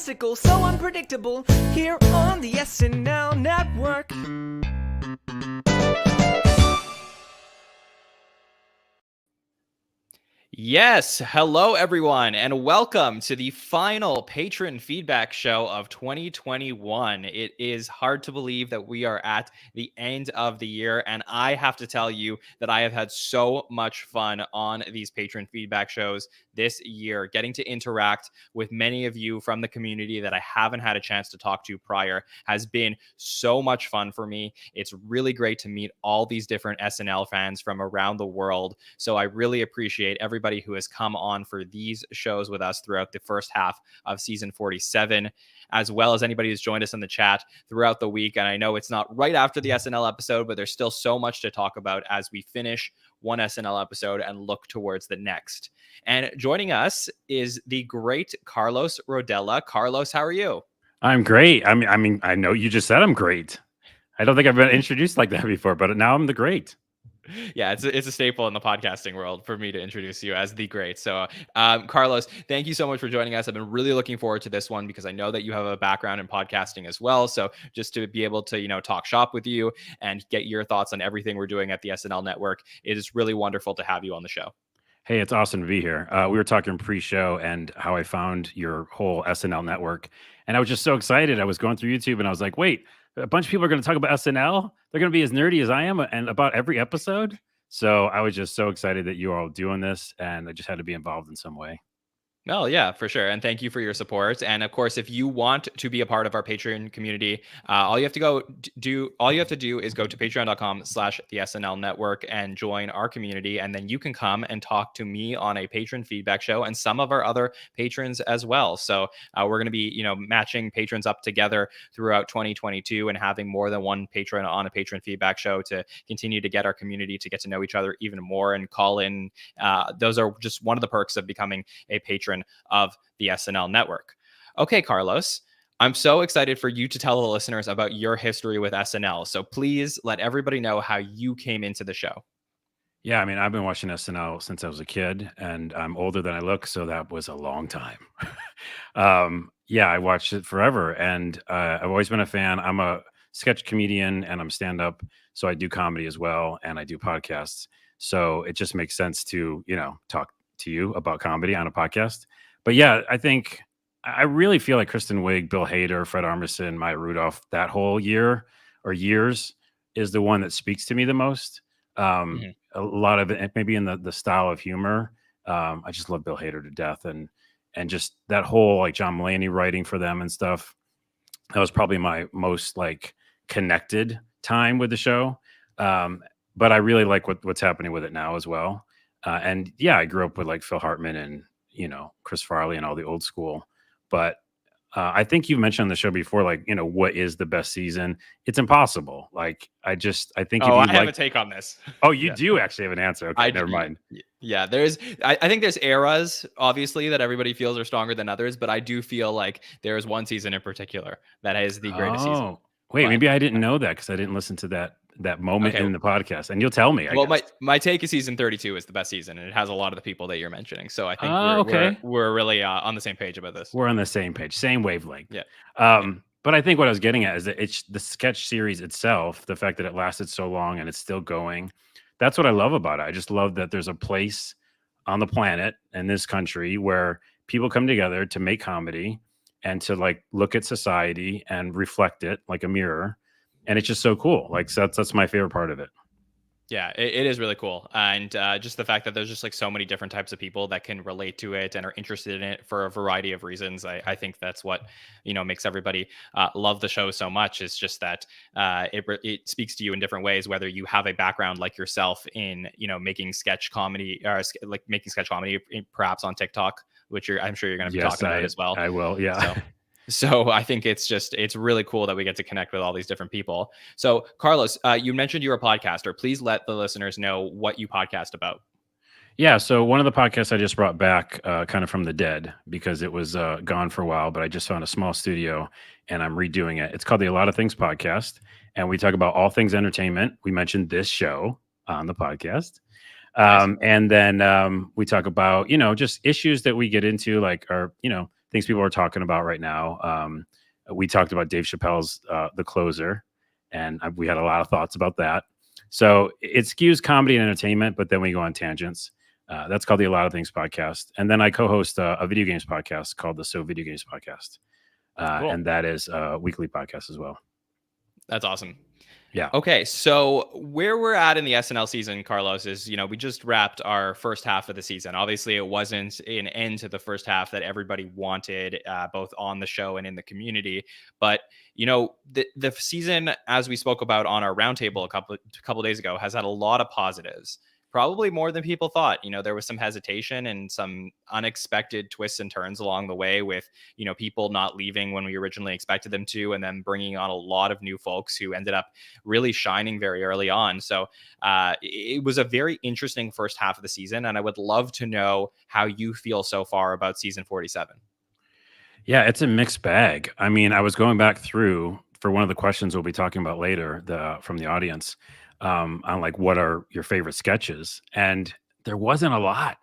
fantastical, so unpredictable, here on the SNL Network. Yes, hello everyone, and welcome to the final patron feedback show of 2021. It is hard to believe that we are at the end of the year, and I have to tell you that I have had so much fun on these patron feedback shows this year, getting to interact with many of you from the community that I haven't had a chance to talk to prior has been so much fun for me. It's really great to meet all these different SNL fans from around the world, so I really appreciate everybody who has come on for these shows with us throughout the first half of season 47, as well as anybody who's joined us in the chat throughout the week. And I know it's not right after the SNL episode, but there's still so much to talk about as we finish one SNL episode and look towards the next. And joining us is the great Carlos Rodella. Carlos, how are you? I'm great. I mean, I know you just said I'm great. I don't think I've been introduced like that before, but now I'm the great. Yeah, it's a staple in the podcasting world for me to introduce you as the great. So, Carlos, thank you so much for joining us. I've been really looking forward to this one because I know that you have a background in podcasting as well. So just to be able to, talk shop with you and get your thoughts on everything we're doing at the SNL Network, it is really wonderful to have you on the show. Hey, it's awesome to be here. We were talking pre-show and how I found your whole SNL Network. And I was just so excited. I was going through YouTube and I was like, wait, a bunch of people are going to talk about SNL. They're going to be as nerdy as I am and about every episode. So I was just so excited that you are all doing this, and I just had to be involved in some way. Oh, yeah, for sure. And thank you for your support. And of course, if you want to be a part of our Patreon community, all you have to do is go to patreon.com/the SNL Network and join our community. And then you can come and talk to me on a patron feedback show and some of our other patrons as well. So we're going to be, matching patrons up together throughout 2022 and having more than one patron on a patron feedback show to continue to get our community to get to know each other even more and call in. Those are just one of the perks of becoming a patron of the SNL Network. Okay, Carlos, I'm so excited for you to tell the listeners about your history with SNL. So please let everybody know how you came into the show. Yeah, I mean, I've been watching SNL since I was a kid, and I'm older than I look, so that was a long time. Yeah, I watched it forever, and I've always been a fan. I'm a sketch comedian, and I'm stand-up, so I do comedy as well, and I do podcasts. So it just makes sense to, talk to you about comedy on a podcast. But yeah, I really feel like Kristen Wiig, Bill Hader, Fred Armisen, Maya Rudolph, that whole year or years is the one that speaks to me the most. A lot of it, maybe in the style of humor. I just love Bill Hader to death, and just that whole like John Mulaney writing for them and stuff. That was probably my most like connected time with the show. But I really like what's happening with it now as well. And yeah, I grew up with like Phil Hartman and, Chris Farley and all the old school. But I think you've mentioned on the show before, like, what is the best season? It's impossible. Like, I think. I have a take on this. Oh, you do actually have an answer. Okay, never mind. Yeah, I think there's eras, obviously, that everybody feels are stronger than others. But I do feel like there is one season in particular that is the greatest season. Wait, maybe I didn't know that because I didn't listen to that moment in the podcast, and you'll tell me. Well, my take is season 32 is the best season, and it has a lot of the people that you're mentioning. So I think we're really on the same page about this. We're on the same page, same wavelength. Yeah. But I think what I was getting at is that it's the sketch series itself, the fact that it lasted so long and it's still going. That's what I love about it. I just love that there's a place on the planet in this country where people come together to make comedy and to like look at society and reflect it like a mirror. And it's just so cool. Like, so that's my favorite part of it. Yeah, it is really cool. And just the fact that there's just like so many different types of people that can relate to it and are interested in it for a variety of reasons. I think that's what, makes everybody love the show so much. Is just that it speaks to you in different ways, whether you have a background like yourself in, making sketch comedy or like making sketch comedy perhaps on TikTok, which I'm sure you're going to be talking about as well. I will. Yeah. So I think it's really cool that we get to connect with all these different people. So Carlos, you mentioned you're a podcaster. Please let the listeners know what you podcast about. Yeah. So one of the podcasts I just brought back kind of from the dead because it was gone for a while, but I just found a small studio and I'm redoing it. It's called the A Lot of Things Podcast. And we talk about all things entertainment. We mentioned this show on the podcast. Nice. And then we talk about, just issues that we get into, like our, things people are talking about right now. We talked about Dave Chappelle's The Closer, and we had a lot of thoughts about that. So it skews comedy and entertainment, but then we go on tangents. That's called the A Lot of Things podcast. And then I co-host a video games podcast called the So Video Games podcast. Cool. And that is a weekly podcast as well. That's awesome. Yeah. Okay, so where we're at in the SNL season, Carlos, is, we just wrapped our first half of the season. Obviously, it wasn't an end to the first half that everybody wanted, both on the show and in the community. But, the season, as we spoke about on our roundtable a couple days ago, has had a lot of positives. Probably more than people thought. There was some hesitation and some unexpected twists and turns along the way with, people not leaving when we originally expected them to, and then bringing on a lot of new folks who ended up really shining very early on. So it was a very interesting first half of the season, and I would love to know how you feel so far about season 47. Yeah, it's a mixed bag. I mean, I was going back through for one of the questions we'll be talking about later from the audience. On like, what are your favorite sketches? And there wasn't a lot.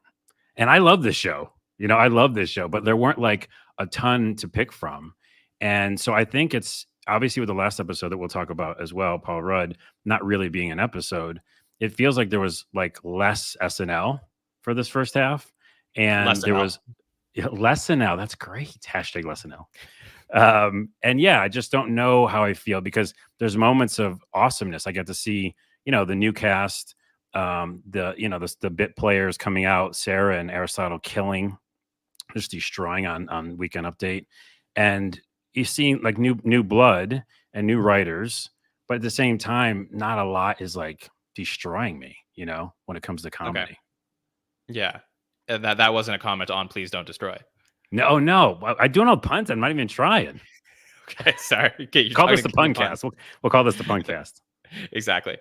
And I love this show. I love this show, but there weren't like a ton to pick from. And so I think it's obviously with the last episode that we'll talk about as well, Paul Rudd not really being an episode, it feels like there was like less SNL for this first half. And there was less SNL. That's great. Hashtag less SNL. And yeah, I just don't know how I feel because there's moments of awesomeness. I get to see, the new cast, the bit players coming out, Sarah and Aristotle killing, just destroying on Weekend Update. And you've seen like new blood and new writers, but at the same time, not a lot is like destroying me, when it comes to comedy. Okay. Yeah. That wasn't a comment on Please Don't Destroy. No. I do no puns. I'm not even trying. Okay, sorry. Okay, call this the Puncast. We'll call this the Puncast. Exactly.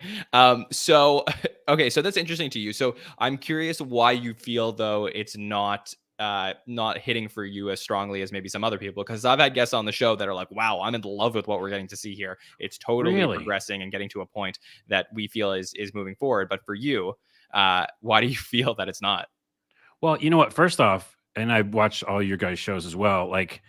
So that's interesting to you. So I'm curious why you feel though it's not hitting for you as strongly as maybe some other people, because I've had guests on the show that are like, wow, I'm in love with what we're getting to see here. It's totally progressing and getting to a point that we feel is moving forward. But for you, why do you feel that it's not? Well, you know what? First off, and I watched all your guys' shows as well. Like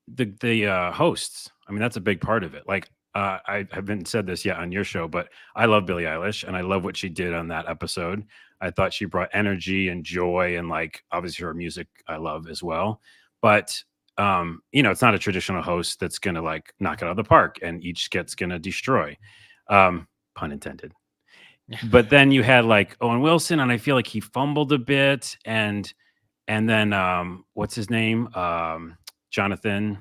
the hosts, I mean, that's a big part of it. Like I haven't said this yet on your show, but I love Billie Eilish and I love what she did on that episode. I thought she brought energy and joy, and like obviously her music I love as well. But it's not a traditional host that's gonna like knock it out of the park and each sket's gonna destroy. Pun intended. But then you had like Owen Wilson, and I feel like he fumbled a bit, and then what's his name? Jonathan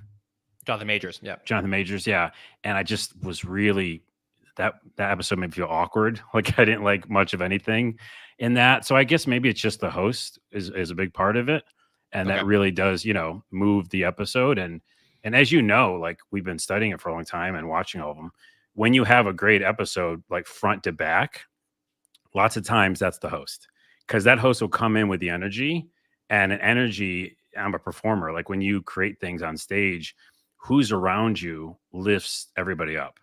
Majors. Yeah. Jonathan Majors. Yeah. And I just was really that episode made me feel awkward. Like I didn't like much of anything in that. So I guess maybe it's just the host is a big part of it. And that really does, move the episode. And as like we've been studying it for a long time and watching all of them. When you have a great episode, like front to back, lots of times that's the host, because that host will come in with the energy, and an energy. I'm a performer. Like when you create things on stage, who's around you lifts everybody up,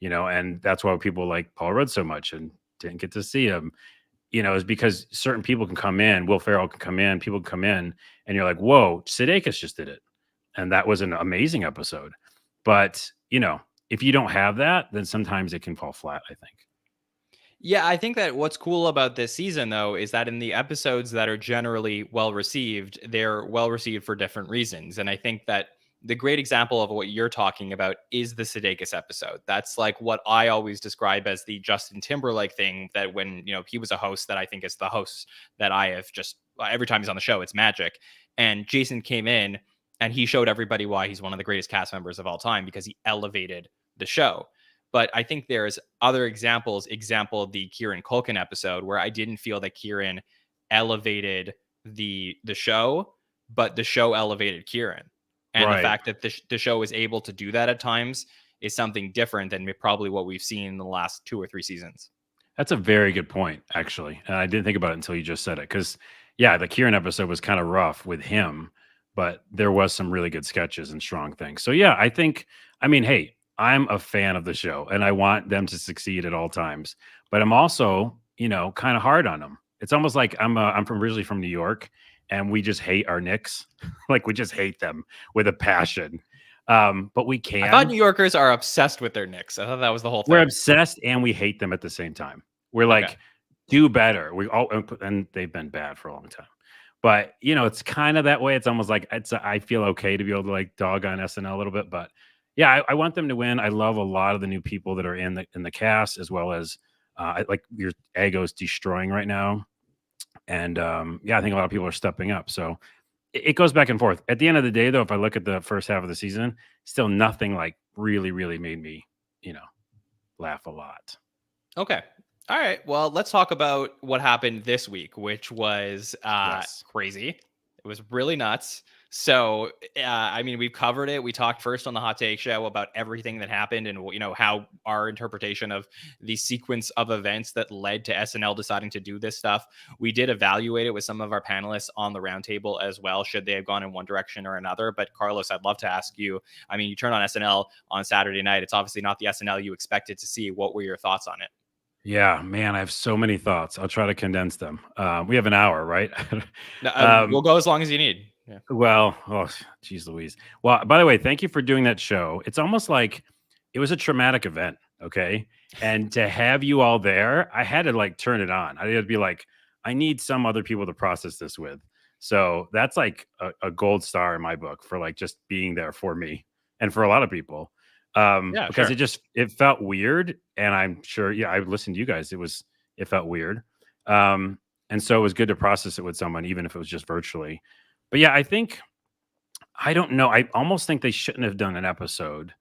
and that's why people like Paul Rudd so much and didn't get to see him, is because certain people can come in. Will Ferrell can come in, people can come in, and you're like, whoa, Sudeikis just did it. And that was an amazing episode. But, if you don't have that, then sometimes it can fall flat, I think. Yeah, I think that what's cool about this season, though, is that in the episodes that are generally well received, they're well received for different reasons. And I think that the great example of what you're talking about is the Sudeikis episode. That's like what I always describe as the Justin Timberlake thing, that when, he was a host, that I think is the host that I have just every time he's on the show, it's magic. And Jason came in and he showed everybody why he's one of the greatest cast members of all time, because he elevated the show. But I think there's other example the Kieran Culkin episode, where I didn't feel that Kieran elevated the show, but the show elevated Kieran. And the fact that the show is able to do that at times is something different than probably what we've seen in the last 2 or 3 seasons. That's a very good point, actually. And I didn't think about it until you just said it. Because, the Kieran episode was kind of rough with him, but there was some really good sketches and strong things. So, hey, I'm a fan of the show and I want them to succeed at all times. But I'm also, kind of hard on them. It's almost like I'm originally from New York, and we just hate our Knicks. Like we just hate them with a passion. But we I thought can. New Yorkers are obsessed with their Knicks. I thought that was the whole We're thing. obsessed and we hate them at the same time. We're Okay. like, do better. We all, and they've been bad for a long time. But it's kind of that way. It's almost like I feel okay to be able to like dog on SNL a little bit, but yeah, I want them to win. I love a lot of the new people that are in the cast, as well as like your Ego's destroying right now, and yeah, I think a lot of people are stepping up. So it goes back and forth. At the end of the day, though, if I look at the first half of the season, still nothing like really, really made me, laugh a lot. Okay. All right. Well, let's talk about what happened this week, which was Yes. crazy. It was really nuts. So, I mean, we've covered it. We talked first on the Hot Take Show about everything that happened and, how our interpretation of the sequence of events that led to SNL deciding to do this stuff. We did evaluate it with some of our panelists on the roundtable as well, should they have gone in one direction or another. But Carlos, I'd love to ask you, I mean, you turn on SNL on Saturday night. It's obviously not the SNL you expected to see. What were your thoughts on it? Yeah, man, I have so many thoughts. I'll try to condense them. We have an hour, right? No, we'll go as long as you need. Yeah. Well, oh, geez Louise. Well, by the way, thank you for doing that show. It's almost like it was a traumatic event, okay? And to have you all there, I had to like turn it on. I had to be like, I need some other people to process this with. So that's like a gold star in my book for like just being there for me and for a lot of people. Yeah, Because sure. it felt weird, and I'm sure, yeah, I listened to you guys. It felt weird. And so it was good to process it with someone, even if it was just virtually. But yeah, I don't know. I almost think they shouldn't have done an episode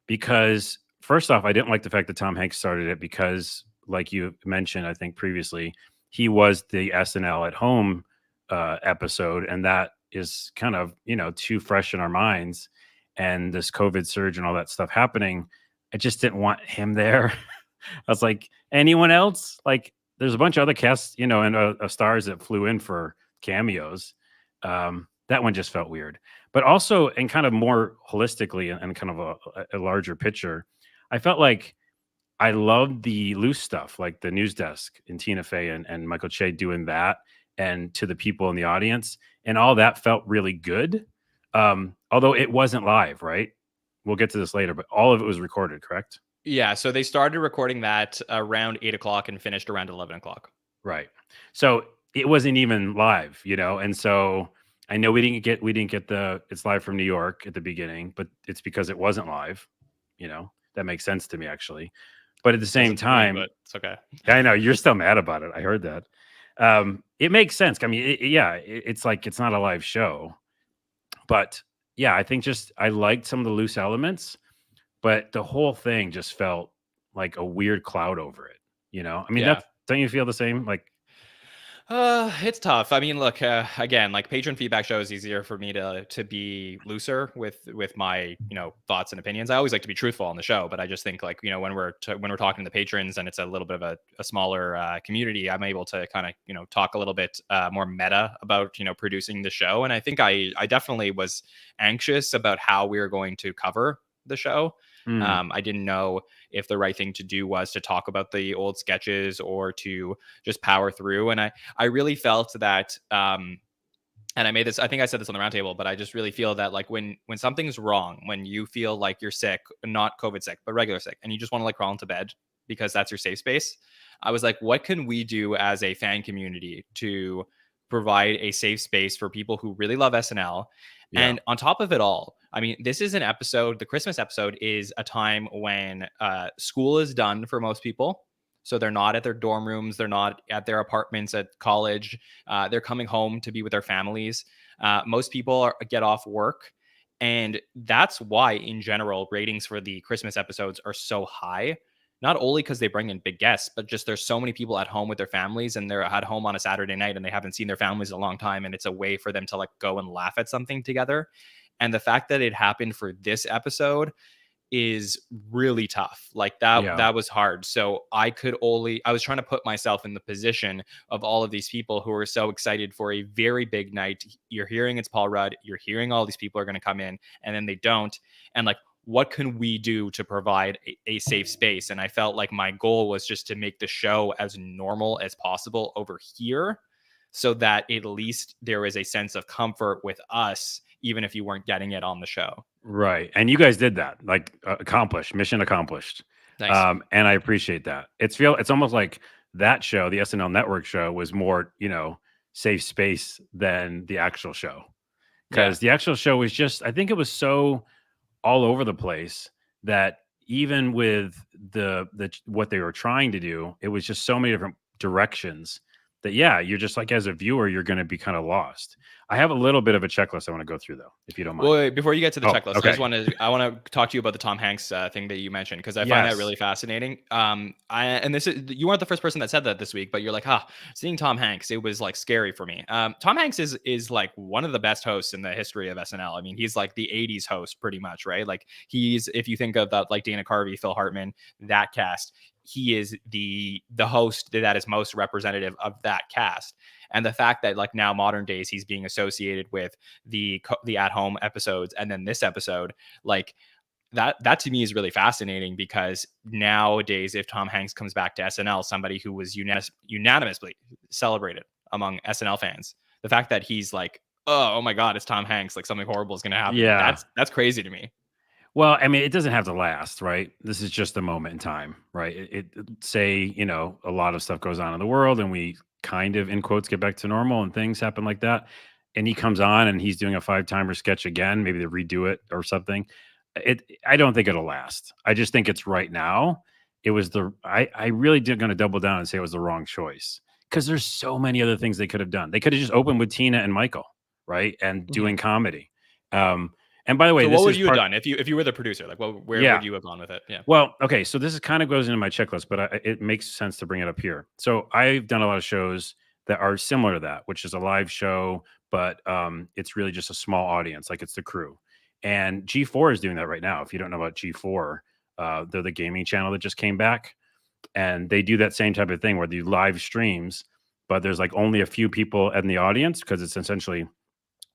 because first off, I didn't like the fact that Tom Hanks started it because, like you mentioned, I think previously, he was the SNL at home episode, and that is kind of too fresh in our minds. And this COVID surge and all that stuff happening, I just didn't want him there. I was like, anyone else? Like, there's a bunch of other casts, and stars that flew in for cameos. That one just felt weird. But also, and kind of more holistically and kind of a larger picture, I felt like I loved the loose stuff, like the news desk and Tina Fey and Michael Che doing that, and to the people in the audience, and all that felt really good. Although it wasn't live, right? We'll get to this later, but all of it was recorded, correct? Yeah, so they started recording that around 8 o'clock and finished around 11 o'clock. Right. So it wasn't even live, and so I know we didn't get the it's live from New York at the beginning, but it's because it wasn't live. That makes sense to me actually. But at the same Doesn't to me, time, but it's okay. I know you're still mad about it. I heard that. It makes sense. I mean, it's like it's not a live show, but yeah, I think just I liked some of the loose elements, but the whole thing just felt like a weird cloud over it. I mean, Yeah. don't you feel the same? Like, It's tough. I mean, look, again, like patron feedback show is easier for me to be looser with my thoughts and opinions. I always like to be truthful on the show, but I just think like when we're talking to the patrons and it's a little bit of a smaller community, I'm able to kind of talk a little bit more meta about producing the show. And I think I definitely was anxious about how we were going to cover the show. I didn't know if the right thing to do was to talk about the old sketches or to just power through. And I really felt that, and I made this, I think I said this on the roundtable, but I just really feel that like when something's wrong, when you feel like you're sick, not COVID sick, but regular sick, and you just want to like crawl into bed because that's your safe space. I was like, what can we do as a fan community to provide a safe space for people who really love SNL? yeah, And on top of it all, I mean, this is an episode, the Christmas episode is a time when school is done for most people. So they're not at their dorm rooms. They're not at their apartments at college. They're coming home to be with their families. Most people get off work. And that's why, in general, ratings for the Christmas episodes are so high. Not only because they bring in big guests, but just there's so many people at home with their families and they're at home on a Saturday night and they haven't seen their families in a long time. And it's a way for them to like go and laugh at something together. And the fact that it happened for this episode is really tough. Like that was hard. So I was trying to put myself in the position of all of these people who are so excited for a very big night. You're hearing it's Paul Rudd. You're hearing all these people are going to come in and then they don't. And like, what can we do to provide a safe space? And I felt like my goal was just to make the show as normal as possible over here. so that at least there is a sense of comfort with us, even if you weren't getting it on the show. Right. And you guys did that, like mission accomplished. Nice. And I appreciate that. It's almost like that show, the SNL Network show, was more, safe space than the actual show. Because the actual show was just, I think it was so all over the place that even with the what they were trying to do, it was just so many different directions that you're just like, as a viewer, you're going to be kind of lost. I have a little bit of a checklist I want to go through though, if you don't mind. Well, wait, before you get to the checklist, okay. I want to talk to you about the Tom Hanks thing that you mentioned, because I find that really fascinating. You weren't the first person that said that this week, but you're like, seeing Tom Hanks, it was like scary for me. Tom Hanks is like one of the best hosts in the history of SNL. I mean, he's like the '80s host pretty much, right? Like if you think of that, like Dana Carvey, Phil Hartman, that cast, he is the host that is most representative of that cast. And the fact that like now modern days he's being associated with the at home episodes, and then this episode, like that to me is really fascinating, because nowadays if Tom Hanks comes back to SNL, somebody who was unanimously celebrated among SNL fans, the fact that he's like, oh my God, it's Tom Hanks, like something horrible is going to happen. Yeah. That's crazy to me. Well, I mean, it doesn't have to last, right? This is just a moment in time, right? Say, a lot of stuff goes on in the world and we kind of, in quotes, get back to normal and things happen like that. And he comes on and he's doing a 5-timer sketch again, maybe they redo it or something. I don't think it'll last. I just think it's right now. It was I really did going to double down and say it was the wrong choice, because there's so many other things they could have done. They could have just opened with Tina and Michael, right? And doing comedy. And by the way, so what would you have done if you were the producer? Like, where would you have gone with it? Yeah. Well, okay. So this is kind of goes into my checklist, but it makes sense to bring it up here. So I've done a lot of shows that are similar to that, which is a live show, but it's really just a small audience, like it's the crew. And G4 is doing that right now. If you don't know about G4, they're the gaming channel that just came back, and they do that same type of thing where they do live streams, but there's like only a few people in the audience, because it's essentially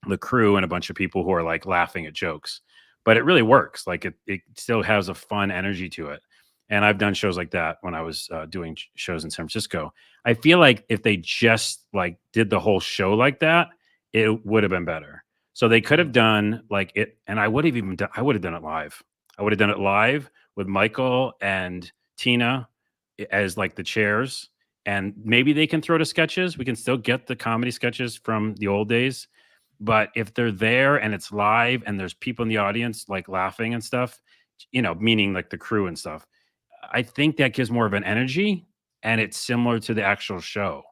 the crew and a bunch of people who are like laughing at jokes. But it really works. Like it still has a fun energy to it. And I've done shows like that when I was doing shows in San Francisco. I feel like if they just like did the whole show like that, it would have been better. So they could have done like it, and I would have done it live. I would have done it live with Michael and Tina as like the chairs, and maybe they can throw to sketches. We can still get the comedy sketches from the old days. But if they're there and it's live and there's people in the audience like laughing and stuff, meaning like the crew and stuff, I think that gives more of an energy, and it's similar to the actual show.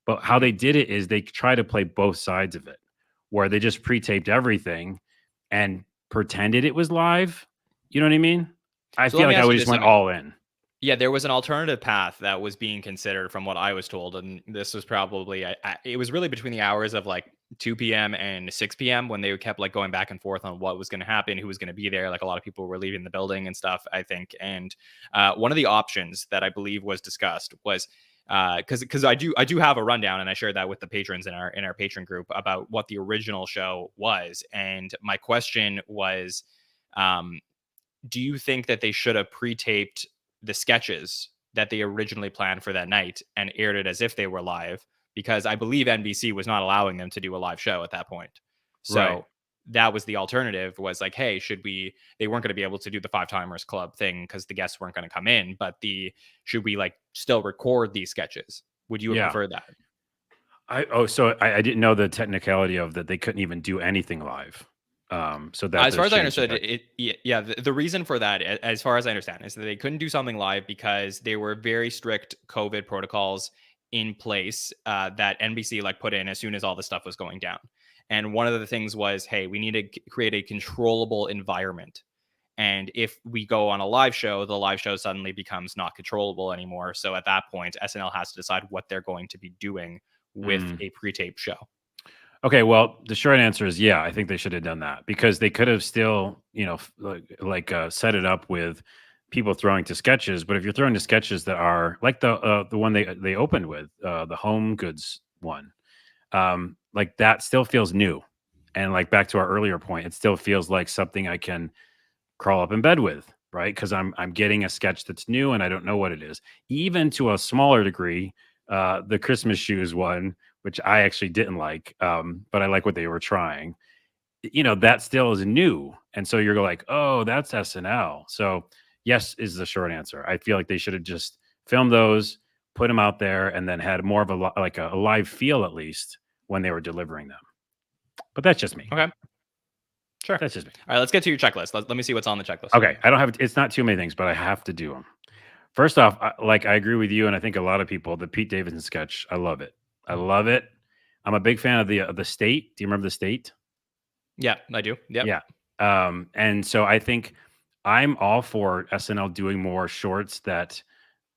But how they did it is they try to play both sides of it, where they just pre-taped everything and pretended it was live. You know what I mean? I feel like I just went all in. Yeah, there was an alternative path that was being considered from what I was told. And this was probably, it was really between the hours of like 2 p.m. and 6 p.m. when they kept like going back and forth on what was going to happen, who was going to be there. Like a lot of people were leaving the building and stuff, I think. And one of the options that I believe was discussed was, because I do have a rundown, and I shared that with the patrons in our patron group about what the original show was. And my question was, do you think that they should have pre-taped the sketches that they originally planned for that night and aired it as if they were live? Because I believe NBC was not allowing them to do a live show at that point. So that was the alternative, was like, hey, they weren't going to be able to do the 5-timers club thing because the guests weren't going to come in, but should we like still record these sketches? Would you have preferred that? I didn't know the technicality of that. They couldn't even do anything live. So that, as far as I understood the reason for that, as far as I understand, is that they couldn't do something live because there were very strict COVID protocols in place that NBC like put in as soon as all the stuff was going down. And one of the things was, hey, we need to create a controllable environment. And if we go on a live show, the live show suddenly becomes not controllable anymore. So at that point, SNL has to decide what they're going to be doing with a pre-taped show. Okay, well, the short answer is I think they should have done that, because they could have still, set it up with people throwing to sketches. But if you're throwing to sketches that are like the one they opened with, the home goods one, like that still feels new. And like back to our earlier point, it still feels like something I can crawl up in bed with, right? Because I'm getting a sketch that's new and I don't know what it is. Even to a smaller degree, the Christmas shoes one which I actually didn't like, but I like what they were trying. That still is new, and so you're like, oh, that's SNL. So yes is the short answer. I feel like they should have just filmed those, put them out there, and then had more of a live feel at least when they were delivering them. But that's just me. Okay. Sure. That's just me. All right, let's get to your checklist. Let me see what's on the checklist. Okay, I don't have. It's not too many things, but I have to do them. First off, I agree with you, and I think a lot of people. The Pete Davidson sketch, I love it. I love it. I'm a big fan of the State. Do you remember the State? Yeah, I do. Yep. Yeah. And so I think I'm all for SNL doing more shorts that,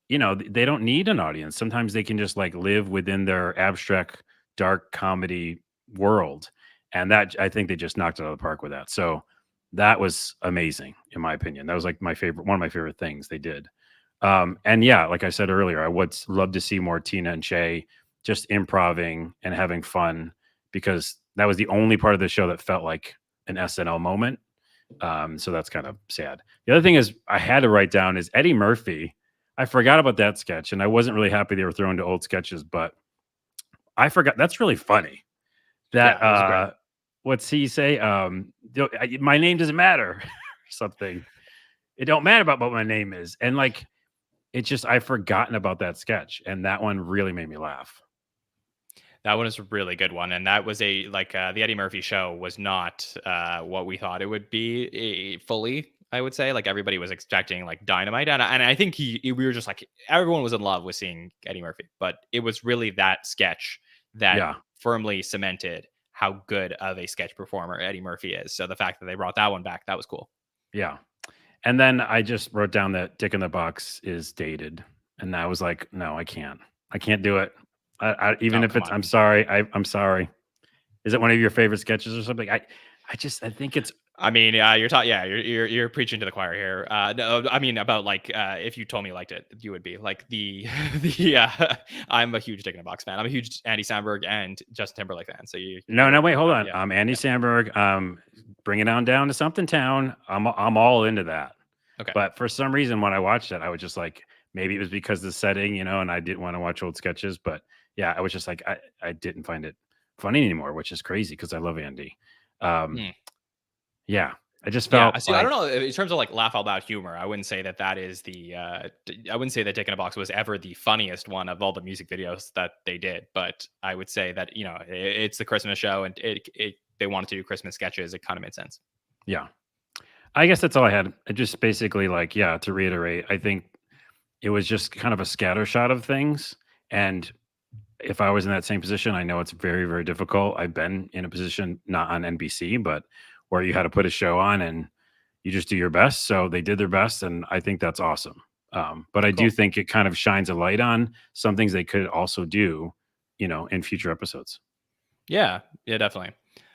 they don't need an audience. Sometimes they can just like live within their abstract, dark comedy world. And that, I think they just knocked it out of the park with that. So that was amazing, in my opinion. That was like one of my favorite things they did. And yeah, like I said earlier, I would love to see more Tina and Shay just improving and having fun, because that was the only part of the show that felt like an SNL moment. So that's kind of sad. The other thing is I had to write down is Eddie Murphy. I forgot about that sketch, and I wasn't really happy they were throwing to old sketches, but I forgot. That's really funny. That what's he say? My name doesn't matter or something. It don't matter about what my name is. And like, it's just, I've forgotten about that sketch, and that one really made me laugh. That one is a really good one, and that was the Eddie Murphy show was not what we thought it would be fully. I would say, like, everybody was expecting like dynamite, and I think we were just like, everyone was in love with seeing Eddie Murphy, but it was really that sketch that firmly cemented how good of a sketch performer Eddie Murphy is. So the fact that they brought that one back, that was cool. Yeah, and then I just wrote down that Dick in the Box is dated, and I was like, no, I can't do it. Even if it's, I'm sorry. I'm sorry. Is it one of your favorite sketches or something? I think it's. I mean, you're preaching to the choir here. No, I mean about like if you told me you liked it, you would be like the. I'm a huge Dick in a Box fan. I'm a huge Andy Samberg and Justin Timberlake fan. So No, wait, hold on. I'm Andy Samberg. Bring it on down to Something Town. I'm all into that. Okay. But for some reason, when I watched it, I was just like, maybe it was because of the setting, and I didn't want to watch old sketches, but. Yeah, I was just like, I didn't find it funny anymore, which is crazy because I love Andy. Yeah, I just felt. Yeah, I don't know. In terms of like laugh out loud humor, I wouldn't say that is the. I wouldn't say that Dick in a Box was ever the funniest one of all the music videos that they did, but I would say that it's the Christmas show, and they wanted to do Christmas sketches. It kind of made sense. Yeah, I guess that's all I had. I just basically to reiterate, I think it was just kind of a scattershot of things, and. If I was in that same position, I know it's very, very difficult. I've been in a position not on NBC, but where you had to put a show on and you just do your best. So they did their best, and I think that's awesome. But I do think it kind of shines a light on some things they could also do, in future episodes. Yeah, definitely.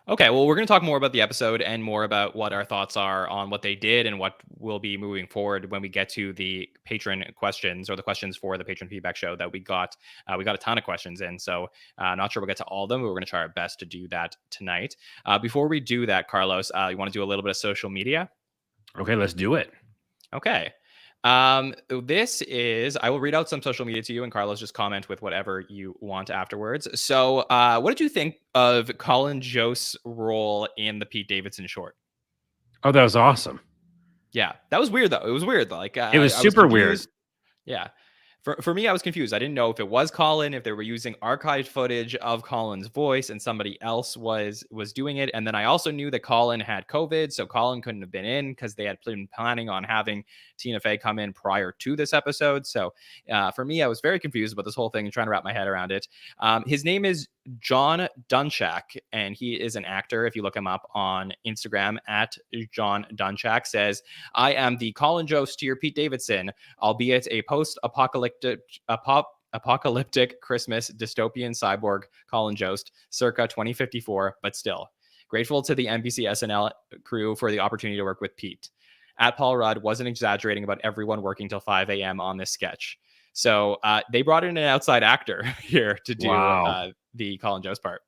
Okay, well, we're going to talk more about the episode and more about what our thoughts are on what they did and what will be moving forward when we get to the patron questions, or the questions for the patron feedback show that we got. We got a ton of questions in, so I'm not sure we'll get to all of them, but we're going to try our best to do that tonight. Before we do that, Carlos, you want to do a little bit of social media? Okay, let's do it. Okay. This is, I will read out some social media to you, and Carlos, just comment with whatever you want afterwards. So, what did you think of Colin Jost's role in the Pete Davidson short? Oh, that was awesome. Yeah, that was weird though. It was weird. Like, it was super weird. Yeah. For me, I was confused. I didn't know if it was Colin, if they were using archived footage of Colin's voice and somebody else was doing it. And then I also knew that Colin had COVID, so Colin couldn't have been in because they had been planning on having Tina Fey come in prior to this episode. So for me, I was very confused about this whole thing and trying to wrap my head around it. His name is John Dunchak, and he is an actor. If you look him up on Instagram at John Dunchak, says, "I am the Colin Jost to your Pete Davidson, albeit a post-apocalyptic Christmas dystopian cyborg Colin Jost, circa 2054, but still grateful to the NBC SNL crew for the opportunity to work with Pete. At Paul Rudd wasn't exaggerating about everyone working till 5 a.m. on this sketch." So they brought in an outside actor here to do the Colin Jost part.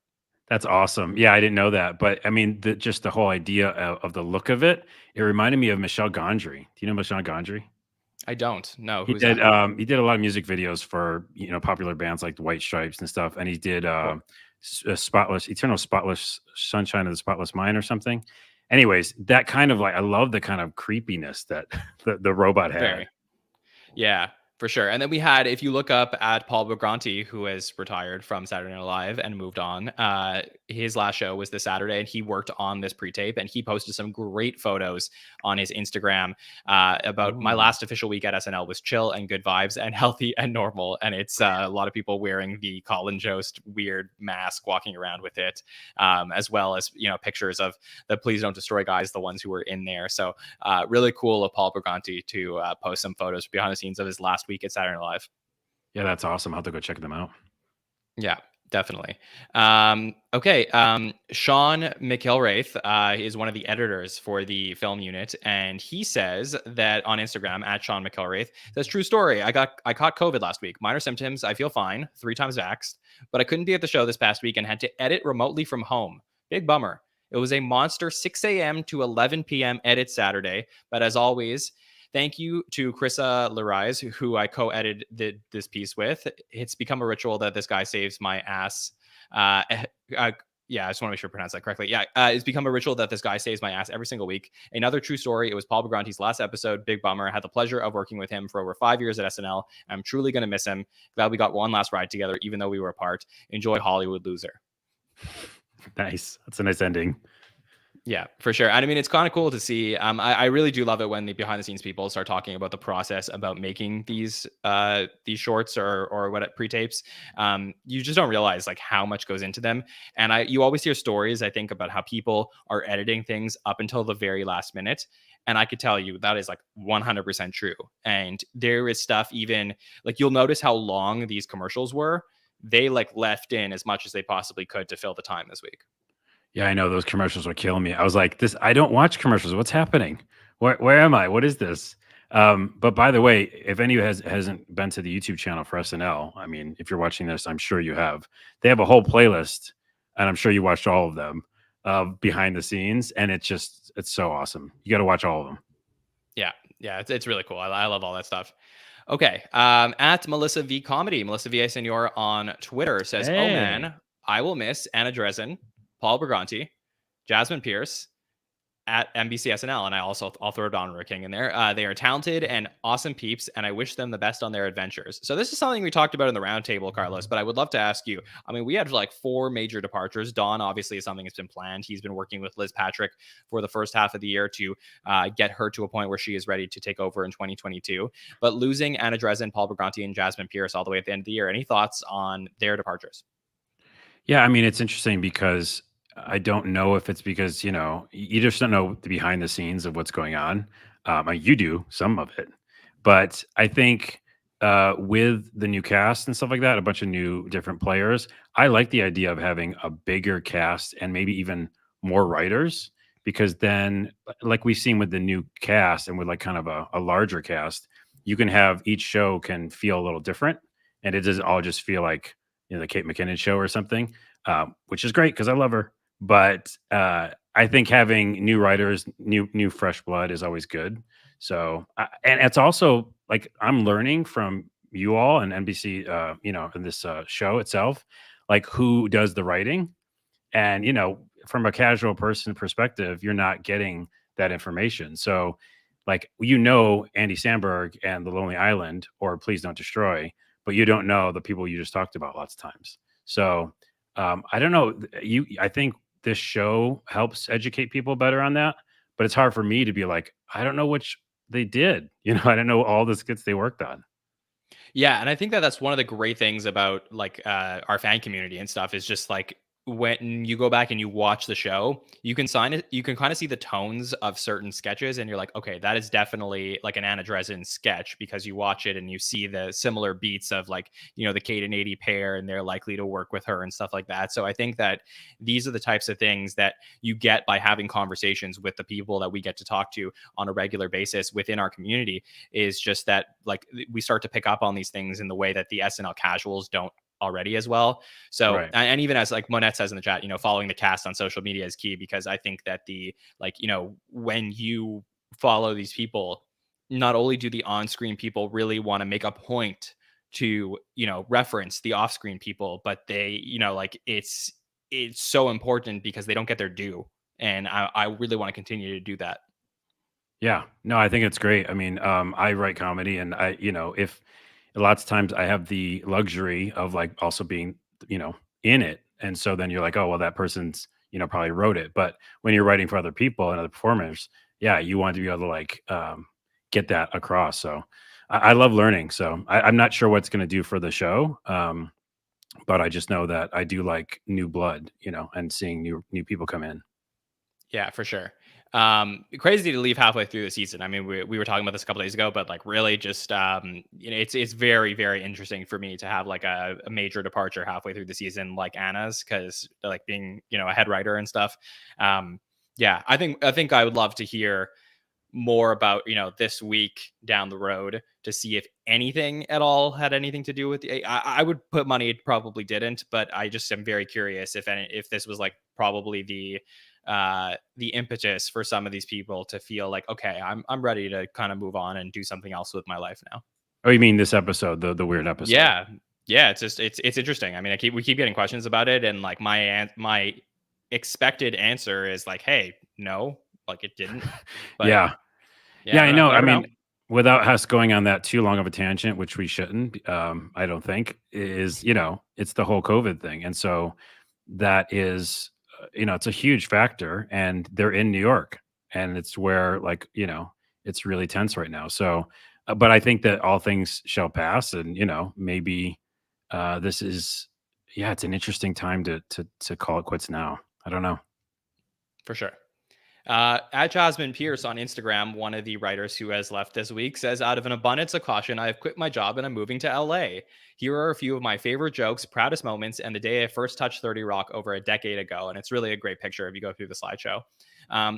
That's awesome. Yeah, I didn't know that. But I mean, just the whole idea of the look of it, it reminded me of Michelle Gondry. Do you know Michelle Gondry? I don't know. He Who's that? he did a lot of music videos for, popular bands like the White Stripes and stuff, and he did, Cool. Spotless Sunshine of the Spotless Mind or something. Anyways, that kind of like I love the kind of creepiness that the robot had. Very. Yeah, for sure. And then we had, if you look up at Paul Bogranti, who has retired from Saturday Night Live and moved on, his last show was this Saturday, and he worked on this pre-tape, and he posted some great photos on his Instagram about my Ooh. last official week at SNL was chill and good vibes and healthy and normal. And it's a lot of people wearing the Colin Jost weird mask, walking around with it, as well as, pictures of the Please Don't Destroy guys, the ones who were in there. So really cool of Paul Briganti to post some photos behind the scenes of his last week at Saturday Night Live. Yeah, that's awesome. I'll have to go check them out. Yeah, definitely. Okay. Sean McIlwraith is one of the editors for the film unit, and he says that on Instagram at Sean McIlwraith, says true story. I caught COVID last week. Minor symptoms. I feel fine. 3 times vaxxed, but I couldn't be at the show this past week and had to edit remotely from home. Big bummer. It was a monster 6 a.m. to 11 p.m. edit Saturday, but as always, thank you to Chrissa Larise, who I co-edited this piece with. It's become a ritual that this guy saves my ass. Yeah, I just want to make sure I pronounce that correctly. Yeah, it's become a ritual that this guy saves my ass every single week. Another true story. It was Paul Bogranti's last episode. Big bummer. I had the pleasure of working with him for over 5 years at SNL. I'm truly going to miss him. Glad we got one last ride together, even though we were apart. Enjoy Hollywood, loser. Nice. That's a nice ending. Yeah, for sure. And I mean, it's kind of cool to see. I really do love it when the behind the scenes people start talking about the process about making these shorts or what pre-tapes. You just don't realize like how much goes into them. And you always hear stories, I think, about how people are editing things up until the very last minute. And I could tell you that is like 100% true. And there is stuff even like you'll notice how long these commercials were. They like left in as much as they possibly could to fill the time this week. Yeah, I know those commercials were killing me. I was like, "This, I don't watch commercials. What's happening? Where am I? What is this?" But by the way, if any hasn't been to the YouTube channel for SNL, I mean, if you're watching this, I'm sure you have. They have a whole playlist, and I'm sure you watched all of them behind the scenes, and it's so awesome. You got to watch all of them. Yeah, it's really cool. I love all that stuff. Okay, at Melissa V Comedy, Melissa V A Senor on Twitter says, "Oh Hey, man, I will miss Anna Dresden, Paul Briganti, Jasmine Pierce at NBC SNL," and I'll throw Don King in there. They are talented and awesome peeps, and I wish them the best on their adventures. So this is something we talked about in the roundtable, Carlos. But I would love to ask you. I mean, we had like 4 major departures. Don obviously is something that's been planned. He's been working with Liz Patrick for the first half of the year to get her to a point where she is ready to take over in 2022. But losing Anna Dresden, Paul Briganti, and Jasmine Pierce all the way at the end of the year. Any thoughts on their departures? yeah, I mean, it's interesting because I don't know if it's because you just don't know the behind the scenes of what's going on. You do some of it, but I think with the new cast and stuff like that, a bunch of new different players, I like the idea of having a bigger cast and maybe even more writers because then, like we've seen with the new cast and with like kind of a larger cast, you can have each show can feel a little different, and it doesn't all just feel like the Kate McKinnon show or something, which is great because I love her. But I think having new writers, new fresh blood is always good. So, and it's also like I'm learning from you all and NBC, in this show itself, like who does the writing. And from a casual person perspective, you're not getting that information. So, like Andy Samberg and The Lonely Island or Please Don't Destroy, but you don't know the people you just talked about lots of times. So, I don't know. I think this show helps educate people better on that, but it's hard for me to be like, I don't know which they did. I don't know all the skits they worked on. Yeah, and I think that that's one of the great things about like our fan community and stuff is just like when you go back and you watch the show, you can kind of see the tones of certain sketches and you're like, okay, that is definitely like an Anna Dresden sketch because you watch it and you see the similar beats of like, the Kate and Adi pair and they're likely to work with her and stuff like that. So I think that these are the types of things that you get by having conversations with the people that we get to talk to on a regular basis within our community is just that like we start to pick up on these things in the way that the SNL casuals don't already as well. So, Right. and even as like Monette says in the chat, following the cast on social media is key because I think that when you follow these people, not only do the on-screen people really want to make a point to, reference the off-screen people, but they, like it's so important because they don't get their due. And I really want to continue to do that. Yeah. No, I think it's great. I mean, I write comedy and if lots of times I have the luxury of like also being, in it. And so then you're like, oh, well, that person's, probably wrote it. But when you're writing for other people and other performers, yeah, you want to be able to like get that across. So I love learning. So I'm not sure what's going to do for the show. But I just know that I do like new blood, and seeing new people come in. Yeah, for sure. Crazy to leave halfway through the season. I mean, we were talking about this a couple days ago, but like really just it's very, very interesting for me to have like a major departure halfway through the season like Anna's, because like being, a head writer and stuff. Yeah, I think I would love to hear more about, this week down the road to see if anything at all had anything to do with the I would put money it probably didn't, but I just am very curious if this was like probably the impetus for some of these people to feel like, okay, I'm ready to kind of move on and do something else with my life now. Oh, you mean this episode, the weird episode? Yeah. Yeah, it's just it's interesting. I mean, we keep getting questions about it, and like my expected answer is like, hey, no, like it didn't. But Yeah. Yeah, I know. I never know. mean, without us going on that too long of a tangent, which we shouldn't, I don't think, is, it's the whole COVID thing. And so that is, it's a huge factor. And they're in New York. And it's where, like, it's really tense right now. So, but I think that all things shall pass. And, maybe this is, yeah, it's an interesting time to call it quits now. I don't know. For sure. At Jasmine Pierce on Instagram, one of the writers who has left this week says, out of an abundance of caution, I have quit my job and I'm moving to LA. Here are a few of my favorite jokes, proudest moments, and the day I first touched 30 Rock over a decade ago. And it's really a great picture if you go through the slideshow.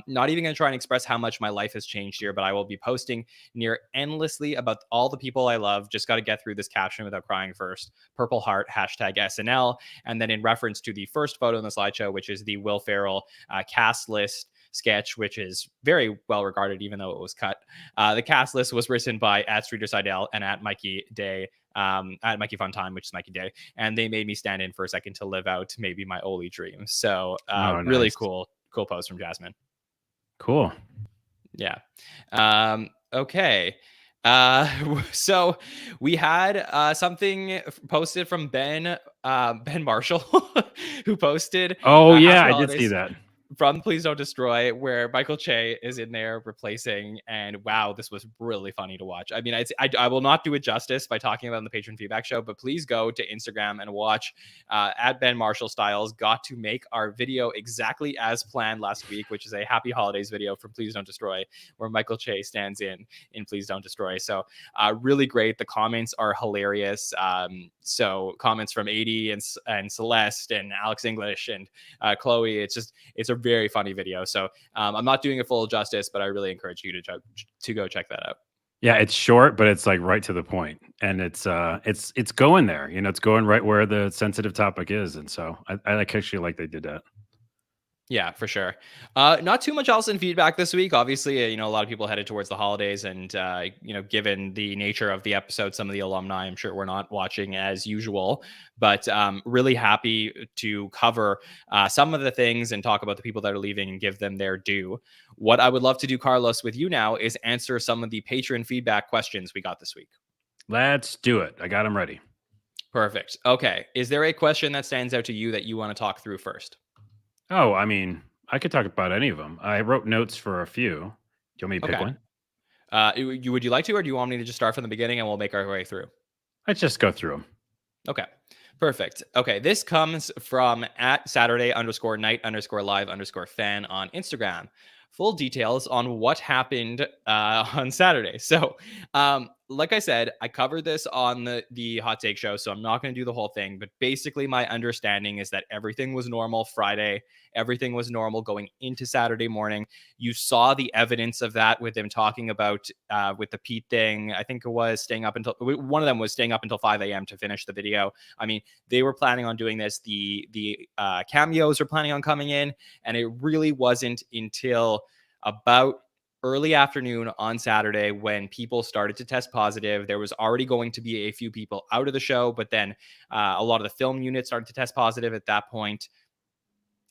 Not even going to try and express how much my life has changed here, but I will be posting near endlessly about all the people I love. Just got to get through this caption without crying first. Purple heart, hashtag SNL. And then in reference to the first photo in the slideshow, which is the Will Ferrell cast list sketch, which is very well regarded, even though it was cut. The cast list was written by at Streeter Seidel and at Mikey Day, at Mikey Funtime, which is Mikey Day, and they made me stand in for a second to live out maybe my Oli dream. So really Nice. cool post from Jasmine. Cool. Yeah. Okay. So we had something posted from Ben Marshall, who posted. Oh, yeah, Happy I did see Holidays that. from Please Don't Destroy, where Michael Che is in there replacing, and wow, this was really funny to watch. I mean, I will not do it justice by talking about it on the Patron Feedback Show, but please go to Instagram and watch at Ben Marshall Styles got to make our video exactly as planned last week, which is a Happy Holidays video from Please Don't Destroy, where Michael Che stands in Please Don't Destroy. So really great. The comments are hilarious. So comments from 80 and Celeste and Alex English and Chloe. It's a very funny video. So I'm not doing it full justice, but I really encourage you to go check that out. Yeah, it's short, but it's like right to the point, and it's going there. It's going right where the sensitive topic is, and so I actually like they did that. Yeah, for sure. Not too much else in feedback this week. Obviously, a lot of people headed towards the holidays, and given the nature of the episode, some of the alumni, I'm sure, we're not watching as usual. But really happy to cover some of the things and talk about the people that are leaving and give them their due. What I would love to do, Carlos, with you now is answer some of the Patreon feedback questions we got this week. Let's do it. I got them ready. Perfect. Okay. Is there a question that stands out to you that you want to talk through first? Oh, I mean, I could talk about any of them. I wrote notes for a few. Do you want me to pick one? Would you like to, or do you want me to just start from the beginning and we'll make our way through? Let's just go through them. Okay, perfect. Okay, this comes from at Saturday_night_live_fan on Instagram. Full details on what happened on Saturday. So, like I said, I covered this on the Hot Take Show, so I'm not going to do the whole thing. But basically, my understanding is that everything was normal Friday. Everything was normal going into Saturday morning. You saw the evidence of that with them talking about with the Pete thing. I think it was staying up until one of them was staying up until 5 a.m. to finish the video. I mean, they were planning on doing this. The cameos were planning on coming in, and it really wasn't until about early afternoon on Saturday when people started to test positive. There was already going to be a few people out of the show, but then a lot of the film units started to test positive at that point.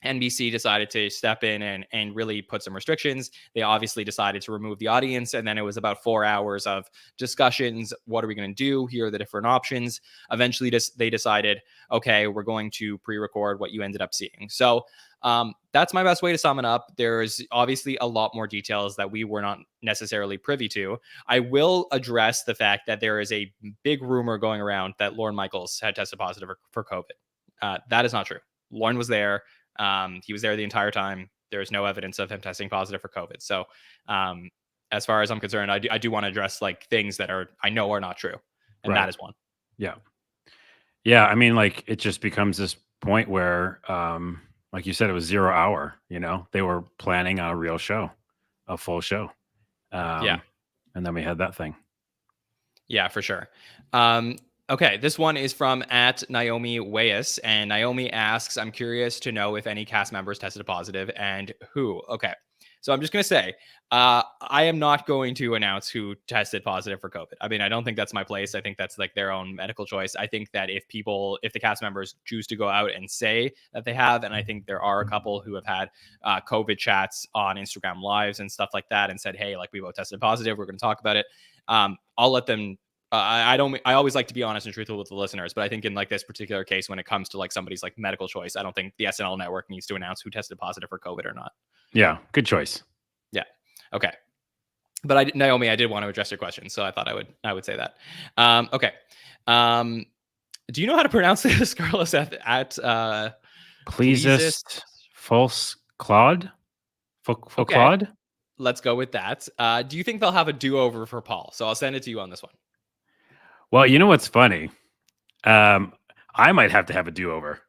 NBC decided to step in and really put some restrictions. They obviously decided to remove the audience. And then it was about 4 hours of discussions. What are we going to do? Here are the different options. Eventually, they decided, okay, we're going to pre-record what you ended up seeing. So that's my best way to sum it up. There's obviously a lot more details that we were not necessarily privy to. I will address the fact that there is a big rumor going around that Lorne Michaels had tested positive for COVID. That is not true. Lorne was there. He was there the entire time. There's no evidence of him testing positive for COVID. So, as far as I'm concerned, I do want to address like things that I know are not true, and that is one. Yeah, yeah. I mean, like it just becomes this point where, like you said, it was 0 hour. You know, they were planning on a real show, a full show. And then we had that thing. Yeah, for sure. Okay, this one is from @Naomi Weyes, and Naomi asks, I'm curious to know if any cast members tested positive and who. Okay, so I'm just going to say, I am not going to announce who tested positive for COVID. I mean, I don't think that's my place. I think that's like their own medical choice. I think that if the cast members choose to go out and say that they have, and I think there are a couple who have had COVID chats on Instagram Lives and stuff like that and said, hey, like we both tested positive, we're going to talk about it. I'll let them. I always like to be honest and truthful with the listeners, but I think in like this particular case, when it comes to like somebody's like medical choice, I don't think the SNL Network needs to announce who tested positive for COVID or not. Yeah, good choice. Yeah. Okay. But Naomi, I did want to address your question, so I thought I would say that. Okay. Do you know how to pronounce this, Carlos? Pleasist false Claude? Okay. Let's go with that. Do you think they'll have a do-over for Paul? So I'll send it to you on this one. Well, you know what's funny? I might have to have a do-over.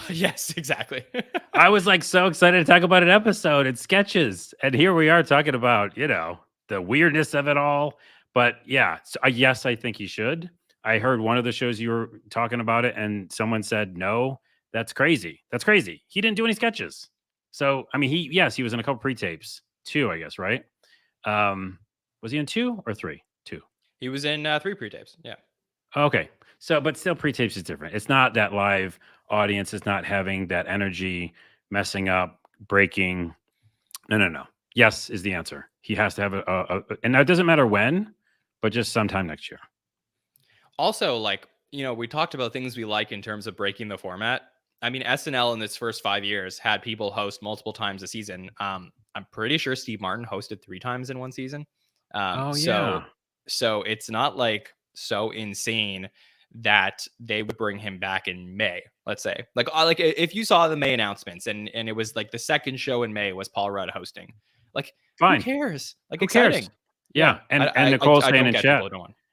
Yes, exactly. I was like so excited to talk about an episode and sketches. And here we are talking about, you know, the weirdness of it all. But yeah, so, yes, I think he should. I heard one of the shows you were talking about it and someone said, no, that's crazy. That's crazy. He didn't do any sketches. So, I mean, he was in a couple pre-tapes. 2, I guess, right? Was he in 2 or 3? 2. He was in 3 pre-tapes. Yeah. Okay. So, but still pre-tapes is different. It's not that live audience. It's not having that energy, messing up, breaking. No. Yes is the answer. He has to have and that doesn't matter when, but just sometime next year. Also, like, you know, we talked about things we like in terms of breaking the format. I mean, SNL in its first 5 years had people host multiple times a season. I'm pretty sure Steve Martin hosted 3 times in one season. So it's not like so insane that they would bring him back in May, let's say. Like if you saw the May announcements and it was like the second show in May was Paul Rudd hosting. Like, fine. Who cares? Like, who exciting. Cares? Yeah. And Nicole's saying in chat.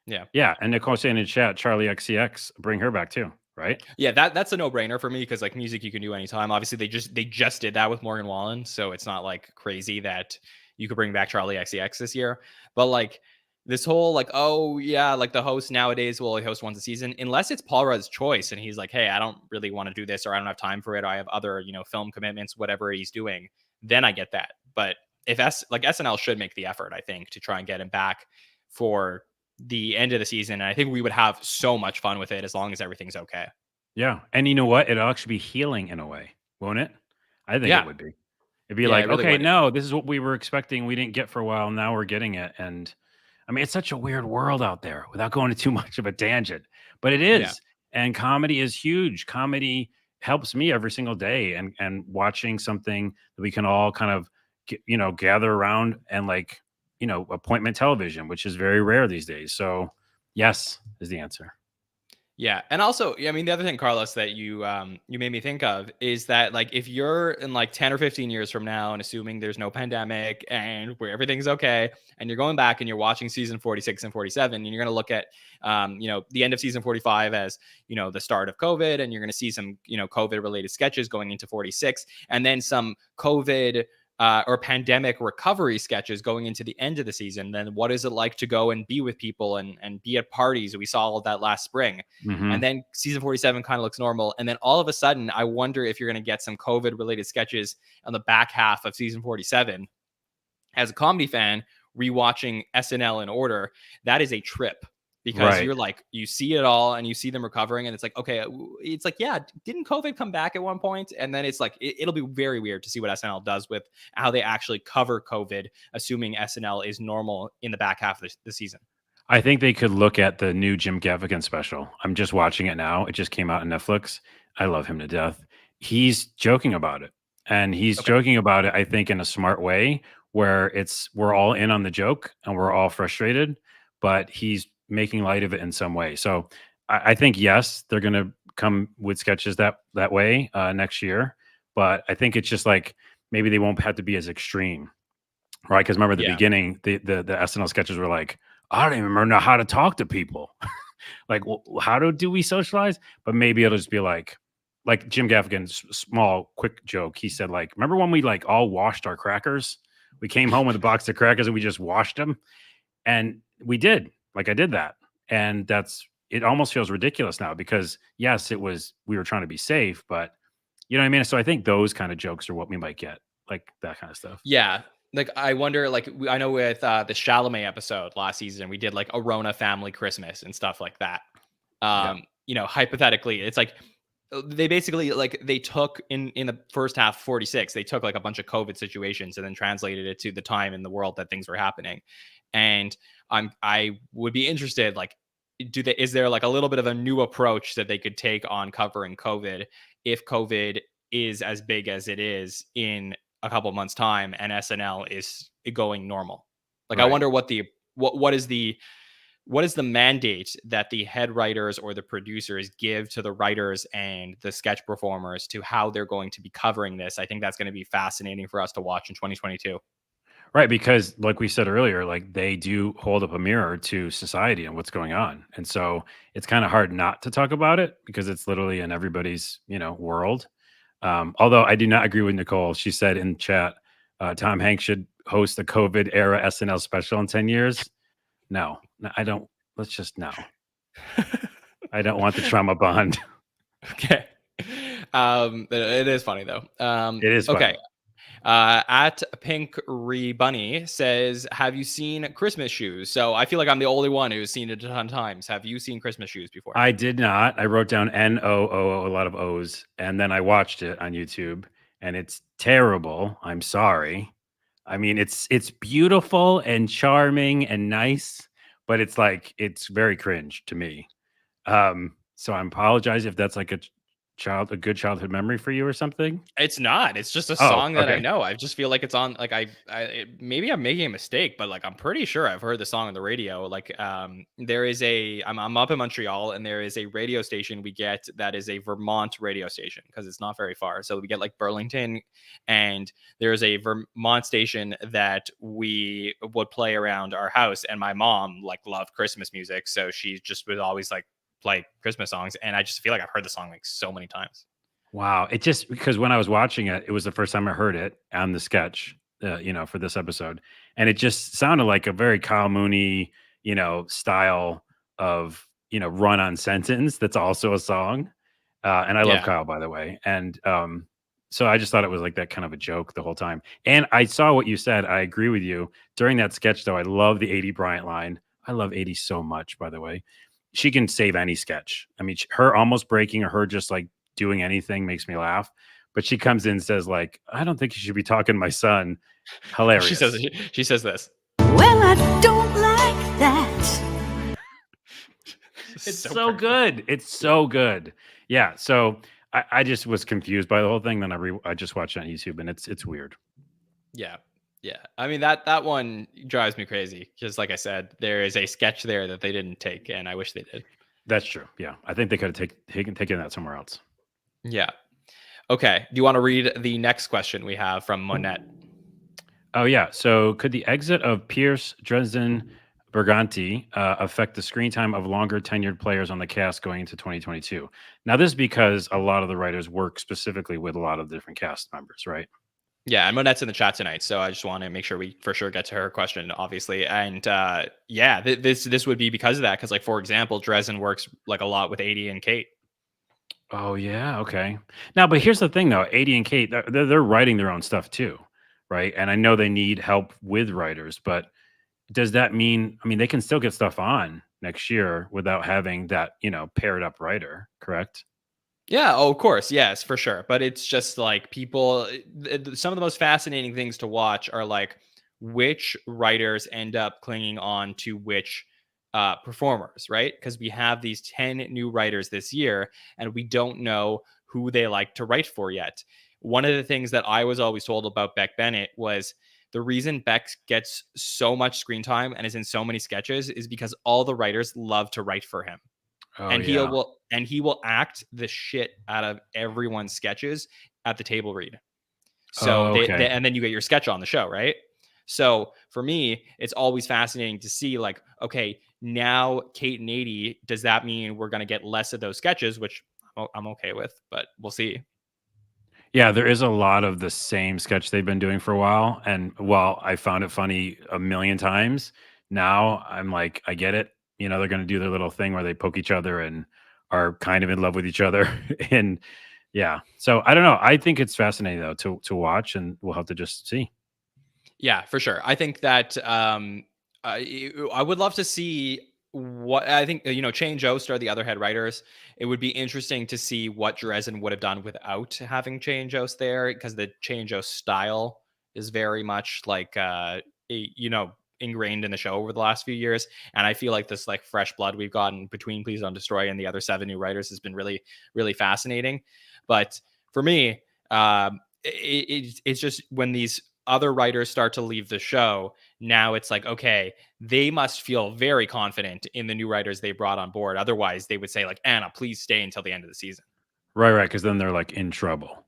Yeah. Yeah. And Nicole's saying in chat, Charlie XCX, bring her back too. Right. Yeah, that's a no-brainer for me because like music you can do anytime. Obviously, they just did that with Morgan Wallen, so it's not like crazy that you could bring back Charlie XCX this year. But like this whole like, oh yeah, like the host nowadays will only host once a season unless it's Paul Rudd's choice and he's like, hey, I don't really want to do this or I don't have time for it. Or I have other film commitments, whatever he's doing. Then I get that. But if SNL should make the effort, I think, to try and get him back for the end of the season. And I think we would have so much fun with it as long as everything's okay. Yeah. And you know what? It'll actually be healing in a way, won't it? I think it would be. It'd be like, really okay, no, this is what we were expecting. We didn't get for a while. Now we're getting it. And I mean, it's such a weird world out there without going to too much of a tangent, but it is. Yeah. And comedy is huge. Comedy helps me every single day. And watching something that we can all kind of, gather around and like, appointment television, which is very rare these days. So yes is the answer. Yeah. And also, I mean, the other thing, Carlos, that you made me think of is that like, if you're in like 10 or 15 years from now and assuming there's no pandemic and where everything's okay, and you're going back and you're watching season 46 and 47, and you're going to look at, the end of season 45 as, the start of COVID, and you're going to see some, COVID related sketches going into 46, and then some COVID or pandemic recovery sketches going into the end of the season. Then what is it like to go and be with people and be at parties? We saw all of that last spring. Mm-hmm. And then season 47 kind of looks normal. And then all of a sudden, I wonder if you're going to get some COVID related sketches on the back half of season 47. as a comedy fan, rewatching SNL in order, that is a trip because Right. you're like, you see it all and you see them recovering, and it's like, okay, it's like, yeah, didn't COVID come back at one point? And then it's like, it'll be very weird to see what SNL does with how they actually cover COVID, assuming SNL is normal in the back half of the season. I think they could look at the new Jim Gaffigan special. I'm just watching it now. It just came out on Netflix. I love him to death. He's joking about it. And he's Okay. joking about it, I think, in a smart way where we're all in on the joke and we're all frustrated, but he's making light of it in some way. So I think yes, they're gonna come with sketches that way next year. But I think it's just like maybe they won't have to be as extreme. Right, because remember the Yeah. beginning, the SNL sketches were like, "I don't even remember how to talk to people." Like, how do we socialize? But maybe it'll just be like Jim Gaffigan's small, quick joke. He said, like, "Remember when we, like, all washed our crackers? We came home with a box of crackers and we just washed them?" And we did. Like, I did that. And it almost feels ridiculous now because, yes, we were trying to be safe, but you know what I mean? So I think those kind of jokes are what we might get, like that kind of stuff. Yeah. Like, I wonder, like, I know with the Chalamet episode last season, we did like a Rona family Christmas and stuff like that. Yeah. Hypothetically, it's like they basically, like, they took in the first half 46, they took like a bunch of COVID situations and then translated it to the time in the world that things were happening. And I would be interested, like, is there like a little bit of a new approach that they could take on covering COVID if COVID is as big as it is in a couple months time and SNL is going normal? Like, I Right. wonder what is the mandate that the head writers or the producers give to the writers and the sketch performers to how they're going to be covering this. I think that's going to be fascinating for us to watch in 2022. Right, because like we said earlier, like they do hold up a mirror to society and what's going on. And so it's kind of hard not to talk about it because it's literally in everybody's, world. Although I do not agree with Nicole. She said in chat, Tom Hanks should host a COVID era SNL special in 10 years. No, I don't. Let's just no. I don't want the trauma bond. Okay. It is funny though. It is Okay. funny. At Pink Bunny says, "Have you seen Christmas Shoes?" So I feel like I'm the only one who's seen it a ton of times. Have you seen Christmas Shoes before? I did not. I wrote down NOO, a lot of O's, and then I watched it on YouTube, and it's terrible. I'm sorry. I mean, it's beautiful and charming and nice, but it's very cringe to me. So I apologize if that's like a good childhood memory for you or something. It's not. It's just a Oh, song that I okay. know. I just feel like it's on. Like, maybe I'm making a mistake, but like I'm pretty sure I've heard the song on the radio. Like, there is I'm up in Montreal, and there is a radio station we get that is a Vermont radio station because it's not very far. So we get like Burlington, and there's a Vermont station that we would play around our house. And my mom like loved Christmas music, so she just would always like play Christmas songs. And I just feel like I've heard the song like so many times. Wow. It just because when I was watching it, it was the first time I heard it on the sketch, for this episode. And it just sounded like a very Kyle Mooney, style of, run on sentence that's also a song. And I love Yeah. Kyle, by the way. And so I just thought it was like that kind of a joke the whole time. And I saw what you said. I agree with you. During that sketch, though, I love the 80 Bryant line. I love 80 so much, by the way. She can save any sketch. I mean, her almost breaking or her just like doing anything makes me laugh. But she comes in and says, like, I don't think you should be talking to my son. Hilarious. She says this. Well, I don't like that. It's so perfect. good. It's so good. Yeah. So I just was confused by the whole thing. Then I just watched it on YouTube, and it's weird. Yeah. Yeah. I mean, that one drives me crazy because, like I said, there is a sketch there that they didn't take, and I wish they did. That's true. Yeah. I think they could have taken that somewhere else. Yeah. Okay. Do you want to read the next question we have from Monette? Oh, yeah. So could the exit of Pierce, Dresden, Berganti affect the screen time of longer tenured players on the cast going into 2022? Now, this is because a lot of the writers work specifically with a lot of different cast members, right? Yeah, and Monette's in the chat tonight, so I just want to make sure we for sure get to her question, obviously. And yeah, this would be because of that. Because, like, for example, Dresden works like a lot with 80 and Kate. Oh, yeah. Okay. Now, but here's the thing, though. 80 and Kate, they're writing their own stuff, too, right? And I know they need help with writers, but does that mean, I mean, they can still get stuff on next year without having that, paired up writer, correct? Yeah, oh, of course. Yes, for sure. But it's just like some of the most fascinating things to watch are like which writers end up clinging on to which performers, right? Because we have these 10 new writers this year and we don't know who they like to write for yet. One of the things that I was always told about Beck Bennett was the reason Beck gets so much screen time and is in so many sketches is because all the writers love to write for him, Oh and yeah. he will act the shit out of everyone's sketches at the table read. So Oh, okay. and then you get your sketch on the show, right? So for me, it's always fascinating to see like, okay, now Kate and 80, does that mean we're going to get less of those sketches, which I'm okay with, but we'll see. Yeah, there is a lot of the same sketch they've been doing for a while. And while I found it funny a million times, now I'm like, I get it. They're going to do their little thing where they poke each other and are kind of in love with each other. And yeah, so I don't know. I think it's fascinating though to watch, and we'll have to just see. Yeah, for sure. I think that I would love to see what I think, Che and Jost are the other head writers. It would be interesting to see what Dresden would have done without having Che and Jost there, because the Che and Jost style is very much like, ingrained in the show over the last few years. And I feel like this like fresh blood we've gotten between Please Don't Destroy and the other 7 new writers has been really, really fascinating. But for me, it's just when these other writers start to leave the show, now it's like, okay, they must feel very confident in the new writers they brought on board. Otherwise, they would say like, Anna, please stay until the end of the season. Right. Because then they're like in trouble.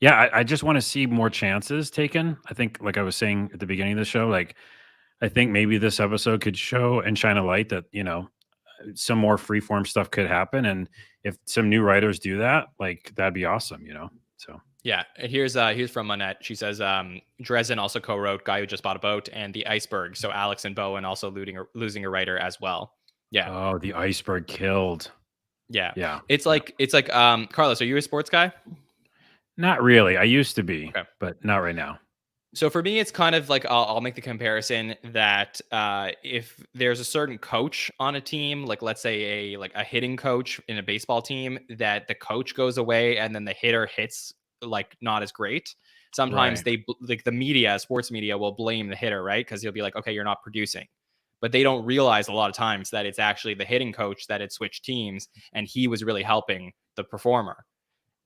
Yeah, I just want to see more chances taken. I think, like I was saying at the beginning of the show, like I think maybe this episode could show and shine a light that, some more freeform stuff could happen. And if some new writers do that, like that'd be awesome, So Yeah, here's from Monette. She says Dresden also co-wrote Guy Who Just Bought a Boat and The Iceberg. So Alex and Bowen also losing a writer as well. Yeah. Oh, The Iceberg killed. Yeah. Yeah. It's like Carlos, are you a sports guy? Not really. I used to be, Okay. but not right now. So for me, it's kind of like I'll make the comparison that if there's a certain coach on a team, like let's say a hitting coach in a baseball team, that the coach goes away and then the hitter hits like not as great. Sometimes Right. like the media, sports media will blame the hitter, right? Because he'll be like, okay, you're not producing. But they don't realize a lot of times that it's actually the hitting coach that had switched teams and he was really helping the performer.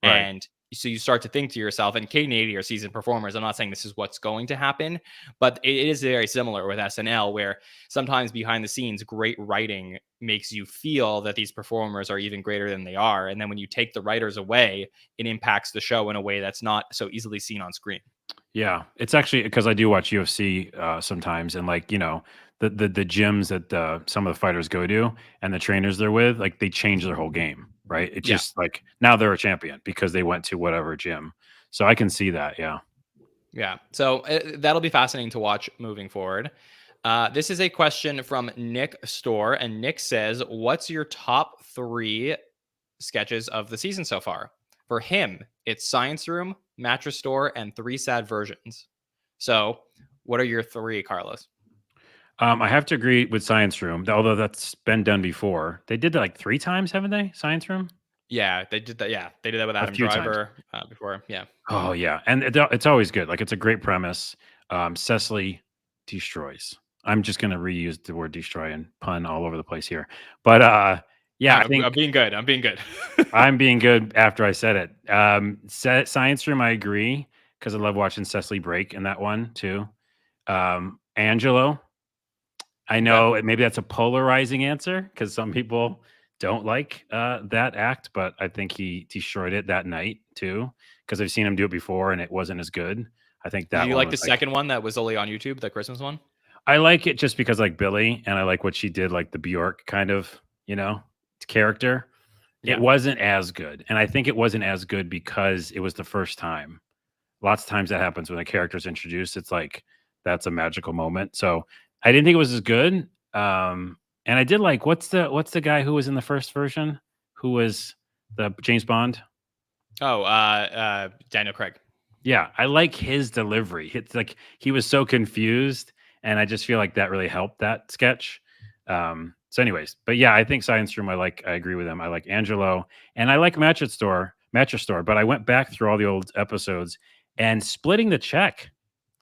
Right. And so you start to think to yourself, and Kate and 80 are seasoned performers. I'm not saying this is what's going to happen, but it is very similar with SNL, where sometimes behind the scenes, great writing makes you feel that these performers are even greater than they are. And then when you take the writers away, it impacts the show in a way that's not so easily seen on screen. Yeah. It's actually because I do watch UFC sometimes, and like, the gyms that some of the fighters go to and the trainers they're with, like they change their whole game, right? It's Yeah. just like now they're a champion because they went to whatever gym. So I can see that. Yeah. Yeah. So that'll be fascinating to watch moving forward. This is a question from Nick Store, and Nick says, what's your top 3 sketches of the season so far? For him, it's Science Room, Mattress Store, and 3 Sad Versions. So what are your 3, Carlos? I have to agree with Science Room, although that's been done before. They did that like 3 times, haven't they? Science Room? Yeah, they did that. Yeah, they did that with A Adam few times. Driver before. Yeah. Oh yeah, and it's always good. Like it's a great premise. Cecily destroys. I'm just gonna reuse the word destroy and pun all over the place here. But yeah, I think I'm being good. I'm being good. I'm being good after I said it. Science Room, I agree, because I love watching Cecily break in that one too. Angelo, I know maybe that's a polarizing answer because some people don't like that act, but I think he destroyed it that night too, because I've seen him do it before and it wasn't as good. I think that Do you one like the was second one that was only on YouTube, the Christmas one? I like it just because like Billy, and I like what she did, like the Bjork kind of, character. Yeah. It wasn't as good. And I think it wasn't as good because it was the first time. Lots of times that happens when a character is introduced. It's like that's a magical moment. So I didn't think it was as good. And I did like what's the guy who was in the first version? Who was the James Bond? Oh, Daniel Craig. Yeah, I like his delivery. It's like he was so confused, and I just feel like that really helped that sketch. So, anyways, but yeah, I think Science Room. I agree with him. I like Angelo, and I like Mattress Store. But I went back through all the old episodes and Splitting the Check.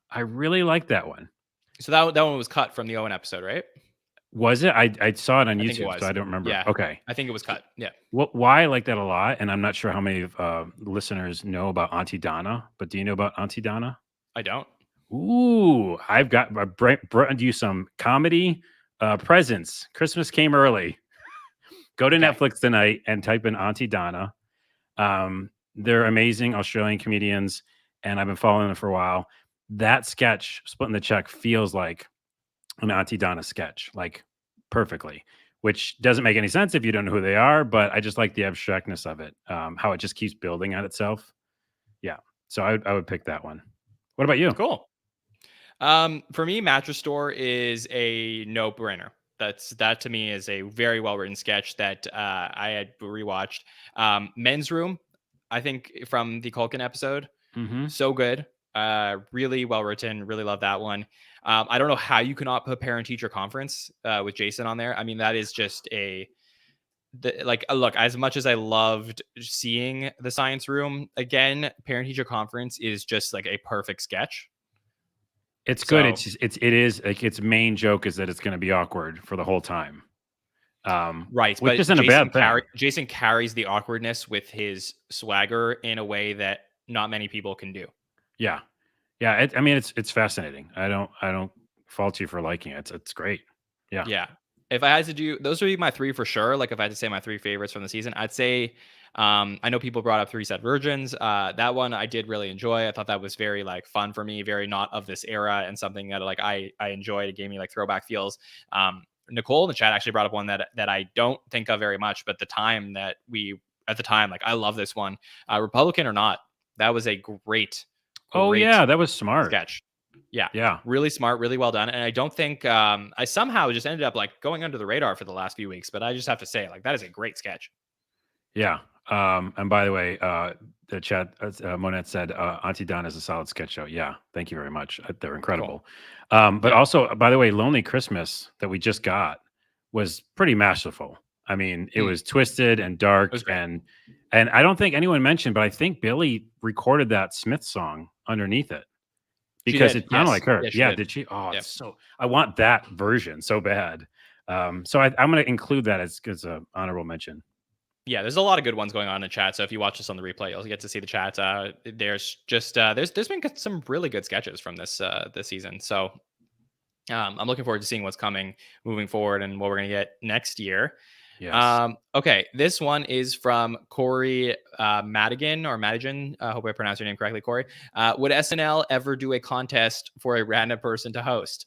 I really like that one. So that one was cut from the Owen episode, right? Was it? I saw it on I think it YouTube, was. so I don't remember. Yeah. Okay. I think it was cut. Yeah. Why I like that a lot, and I'm not sure how many listeners know about Auntie Donna, but do you know about Auntie Donna? I don't. Ooh, I brought you some comedy presents. Christmas came early. Go to Netflix tonight and type in Auntie Donna. They're amazing Australian comedians, and I've been following them for a while. That sketch, Splitting the Check, feels like an Auntie Donna sketch, like perfectly, which doesn't make any sense if you don't know who they are, but I just like the abstractness of it, how it just keeps building on itself. Yeah. So I would pick that one. What about you? Cool. For me, Mattress Store is a no-brainer. That to me is a very well-written sketch that I had rewatched. Men's Room, I think from the Culkin episode, so good. Really well written. Really love that one. I don't know how you cannot put Parent Teacher Conference with Jason on there. I mean, that is just look, as much as I loved seeing the Science Room again, Parent Teacher Conference is just like a perfect sketch. It's good. It is like its main joke is that it's going to be awkward for the whole time. Right, which but isn't a bad thing. Jason carries the awkwardness with his swagger in a way that not many people can do. Yeah, yeah. I mean, it's fascinating. I don't fault you for liking it. It's great. Yeah, yeah. If I had to do, those would be my three for sure. Like if I had to say my three favorites from the season, I'd say, I know people brought up Three Set Virgins. That one I did really enjoy. I thought that was very like fun for me, very not of this era, and something that like I enjoyed. It gave me like throwback feels. Nicole in the chat actually brought up one that I don't think of very much, but at the time, like I love this one. Republican or Not, that was a great oh yeah, that was smart sketch. Yeah, really smart, really well done. And I don't think I somehow just ended up like going under the radar for the last few weeks, but I just have to say, like, that is a great sketch. Yeah. And by the way, the chat, Monette said, Auntie Donna is a solid sketch show. Yeah. Thank you very much. They're incredible. Cool. But also, by the way, Lonely Christmas that we just got was pretty masterful. I mean, it was twisted and dark, and I don't think anyone mentioned, but I think Billy recorded that Smith song underneath it because it sounded like her. Yeah, did she? Oh, it's so I want that version so bad. So I'm going to include that as an honorable mention. Yeah, there's a lot of good ones going on in the chat. So if you watch this on the replay, you'll get to see the chat. There's just there's been some really good sketches from this season. So I'm looking forward to seeing what's coming moving forward and what we're gonna get next year. Yes. Okay, this one is from Corey Madigan or Madigan. I hope I pronounced your name correctly, Corey. Would SNL ever do a contest for a random person to host?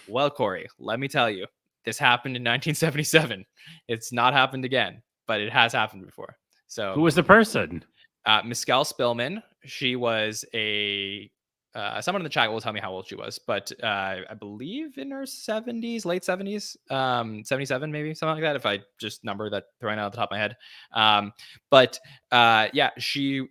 Well, Corey, let me tell you, this happened in 1977. It's not happened again, but it has happened before. So who was the person? Mescal Spillman. She was someone in the chat will tell me how old she was, but I believe in her 70s, late 70s, 77 maybe, something like that, if I just number that throwing out at the top of my head.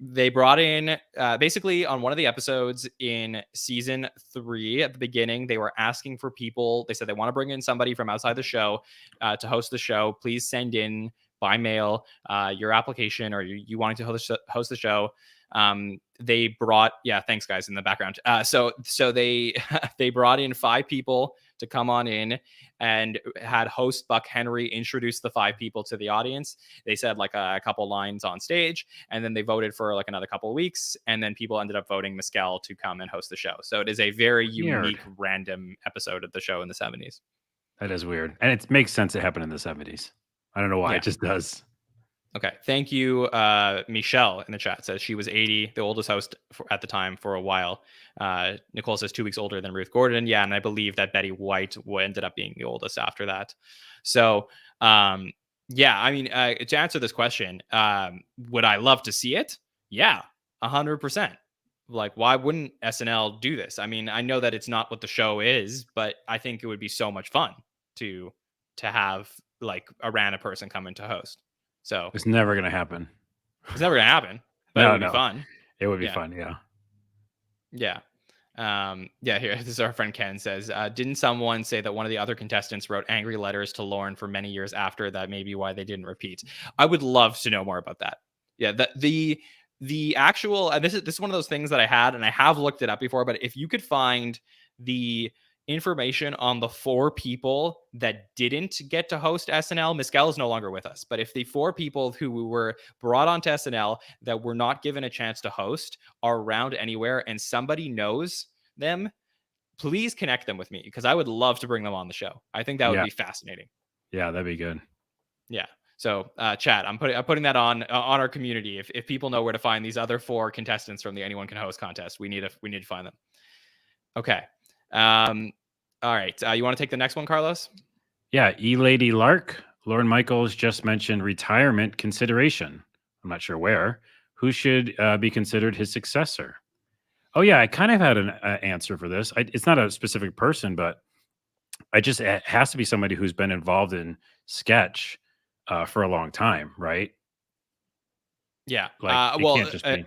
They brought in basically on one of the episodes in season 3 at the beginning, they were asking for people. They said they want to bring in somebody from outside the show to host the show. Please send in by mail your application or you wanting to host the show. They brought, thanks guys in the background. So they brought in 5 people to come on in and had host Buck Henry introduce the 5 people to the audience. They said like a couple lines on stage, and then they voted for like another couple of weeks, and then people ended up voting Mescal to come and host the show. So it is a very unique, random episode of the show in the 70s. That is weird, and it makes sense it happened in the 70s. I don't know why, it just does. Okay. Thank you. Michelle in the chat says she was 80, the oldest host at the time for a while. Nicole says 2 weeks older than Ruth Gordon. Yeah. And I believe that Betty White ended up being the oldest after that. So, I mean, to answer this question, would I love to see it? Yeah, 100%. Like, why wouldn't SNL do this? I mean, I know that it's not what the show is, but I think it would be so much fun to have like a random person come in to host. So it's never going to happen. It's never going to happen, but it would be fun. It would be fun. Yeah. Yeah. Yeah, here, this is our friend Ken says, didn't someone say that one of the other contestants wrote angry letters to Lauren for many years after that? Maybe why they didn't repeat. I would love to know more about that. Yeah, the actual, and this is one of those things that I had, and I have looked it up before, but if you could find the information on the 4 people that didn't get to host SNL, Mescal is no longer with us, but if the 4 people who were brought onto SNL that were not given a chance to host are around anywhere and somebody knows them, please connect them with me because I would love to bring them on the show. I think that would Yeah. be fascinating. Yeah, that'd be good. Yeah. So, chat, I'm putting that on our community. If people know where to find these other 4 contestants from the Anyone Can Host contest, we need to find them. Okay. All right. You want to take the next one, Carlos? Yeah, Lady Lark. Lauren Michaels just mentioned retirement consideration. I'm not sure where. Who should be considered his successor? Oh yeah, I kind of had an answer for this. It's not a specific person, but it has to be somebody who's been involved in sketch for a long time, right? Yeah. Like it can't just be.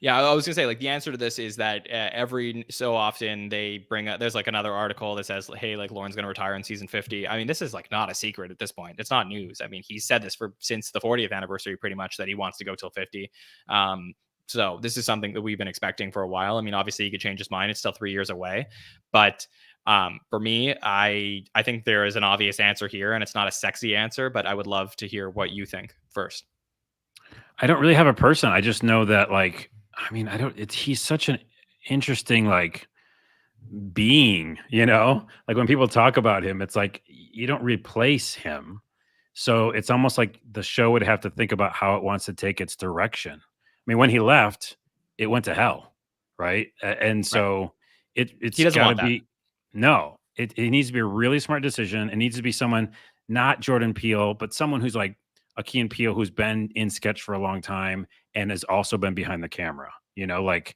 Yeah, I was gonna say, like, the answer to this is that every so often they bring up. There's like another article that says, "Hey, like Lauren's gonna retire in season 50." I mean, this is like not a secret at this point. It's not news. I mean, he said this since the 40th anniversary, pretty much, that he wants to go till 50. So this is something that we've been expecting for a while. I mean, obviously he could change his mind. It's still 3 years away, but for me, I think there is an obvious answer here, and it's not a sexy answer, but I would love to hear what you think first. I don't really have a person. I just know that, like, I mean, I don't. He's such an interesting, like, being. Like when people talk about him, it's like you don't replace him. So it's almost like the show would have to think about how it wants to take its direction. I mean, when he left, it went to hell, right? And so it's He doesn't got want to that. be no. It needs to be a really smart decision. It needs to be someone, not Jordan Peele, but someone who's like a Key and Peele, who's been in sketch for a long time and has also been behind the camera. Like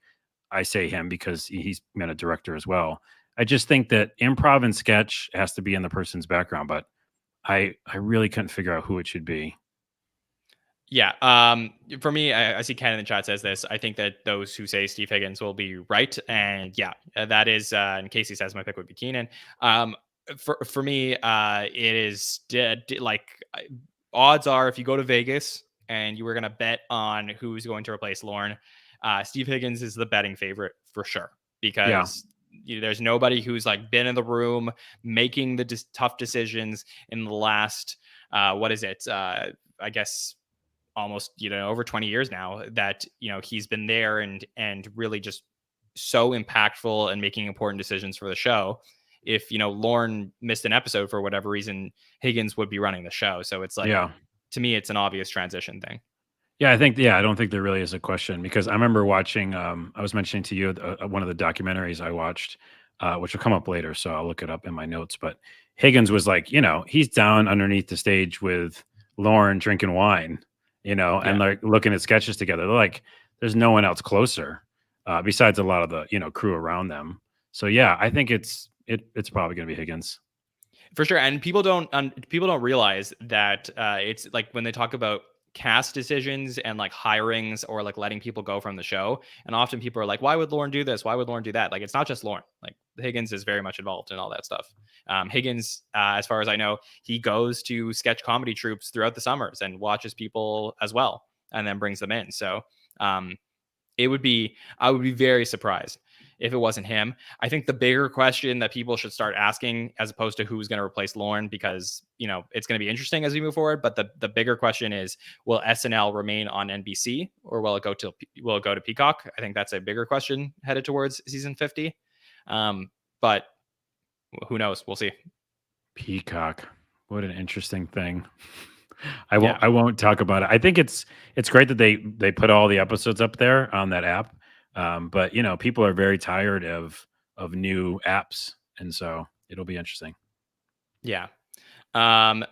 I say him because he's been a director as well. I just think that improv and sketch has to be in the person's background, but I really couldn't figure out who it should be. Yeah. For me, I see Ken in the chat says this. I think that those who say Steve Higgins will be right. And yeah, that is, and Casey says my pick would be Keenan. For me, it is odds are if you go to Vegas and you were going to bet on who's going to replace Lauren, Steve Higgins is the betting favorite for sure, because there's nobody who's like been in the room making the tough decisions in the last, I guess almost over 20 years now that he's been there and really just so impactful and making important decisions for the show. If Lauren missed an episode for whatever reason, Higgins would be running the show. So it's like, to me, it's an obvious transition thing. Yeah, I don't think there really is a question, because I remember watching, I was mentioning to you one of the documentaries I watched, which will come up later, so I'll look it up in my notes. But Higgins was like, he's down underneath the stage with Lauren drinking wine, and like looking at sketches together. They're like, there's no one else closer, besides a lot of the crew around them. So yeah, I think it's probably going to be Higgins for sure. And people don't realize that it's like when they talk about cast decisions and like hirings or like letting people go from the show, and often people are like, why would Lauren do this, why would Lauren do that? Like, it's not just Lauren. Like, Higgins is very much involved in all that stuff. Higgins, as far as I know, he goes to sketch comedy troupes throughout the summers and watches people as well and then brings them in. So I would be very surprised if it wasn't him. I think the bigger question that people should start asking, as opposed to who's going to replace Lauren, because it's going to be interesting as we move forward, but the bigger question is, will SNL remain on NBC or will it go to Peacock? I think that's a bigger question headed towards season 50. But who knows? We'll see. Peacock, what an interesting thing. I won't talk about it. I think it's great that they put all the episodes up there on that app. But people are very tired of new apps, and so it'll be interesting. Yeah.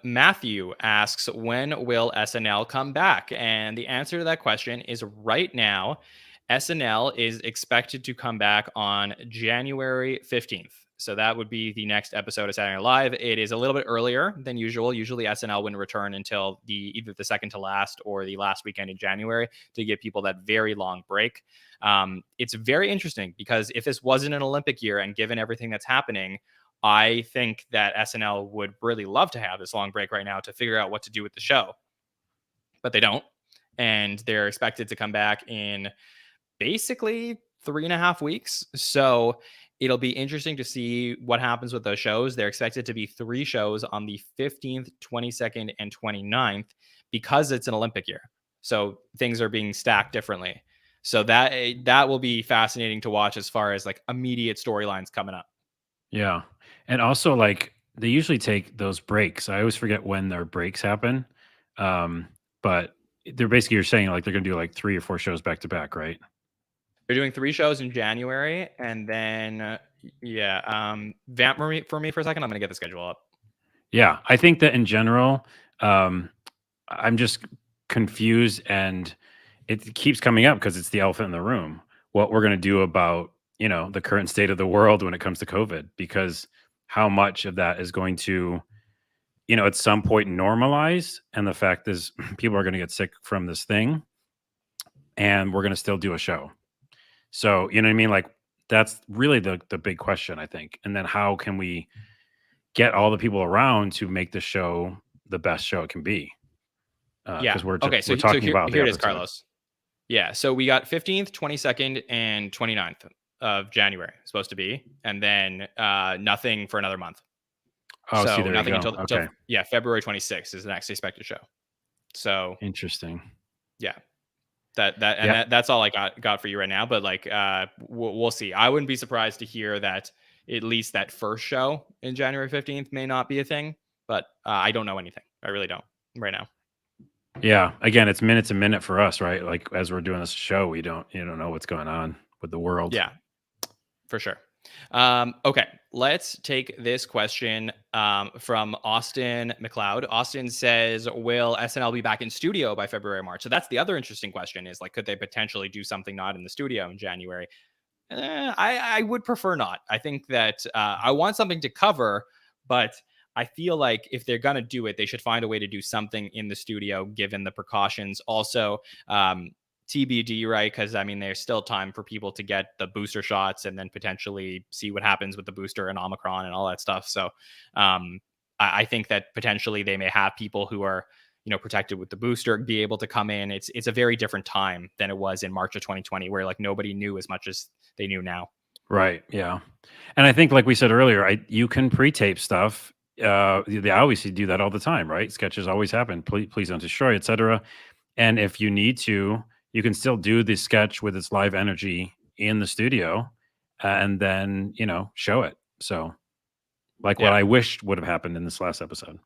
Matthew asks, when will SNL come back? And the answer to that question is right now. SNL is expected to come back on January 15th. So that would be the next episode of Saturday Night Live. It is a little bit earlier than usual. Usually SNL wouldn't return until either the second to last or the last weekend in January to give people that very long break. It's very interesting because if this wasn't an Olympic year and given everything that's happening, I think that SNL would really love to have this long break right now to figure out what to do with the show. But they don't. And they're expected to come back in basically 3.5 weeks. So it'll be interesting to see what happens with those shows. They're expected to be 3 shows on the 15th, 22nd, and 29th because it's an Olympic year. So things are being stacked differently. So that will be fascinating to watch as far as like immediate storylines coming up. Yeah. And also, like, they usually take those breaks. I always forget when their breaks happen. But they're basically, you're saying like they're going to do like 3 or 4 shows back to back, right? They're doing 3 shows in January, and then vamp for me for a second. I'm going to get the schedule up. Yeah. I think that in general, I'm just confused, and it keeps coming up because it's the elephant in the room. What we're going to do about, the current state of the world when it comes to COVID, because how much of that is going to, at some point normalize. And the fact is people are going to get sick from this thing and we're going to still do a show. So, you know what I mean? Like, that's really the big question, I think. And then how can we get all the people around to make the show the best show it can be? Because we're talking about here it is, Carlos. Yeah. So we got 15th, 22nd, and 29th of January supposed to be, and then nothing for another month. Oh, so see, there nothing you go. until February 26th is the next expected show. So interesting. Yeah. That's all I got for you right now. But like, we'll see. I wouldn't be surprised to hear that at least that first show in January 15th may not be a thing. But I don't know anything. I really don't right now. Yeah. Again, it's minute to minute for us, right? Like, as we're doing this show, you don't know what's going on with the world. Yeah, for sure. Okay, let's take this question from Austin McLeod. Austin says, will SNL be back in studio by February or March? So that's the other interesting question is, like, could they potentially do something not in the studio in January? I would prefer not. I think that I want something to cover, but I feel like if they're going to do it, they should find a way to do something in the studio, given the precautions. Also, TBD, right? Because I mean, there's still time for people to get the booster shots and then potentially see what happens with the booster and Omicron and all that stuff. So I think that potentially they may have people who are, protected with the booster be able to come in. It's a very different time than it was in March of 2020, where like nobody knew as much as they knew now. Right. Yeah. And I think, like we said earlier, you can pre-tape stuff. They obviously do that all the time, right? Sketches always happen. Please don't destroy, etc. And if you need to, you can still do the sketch with its live energy in the studio, and then show it. So, like what I wished would have happened in this last episode.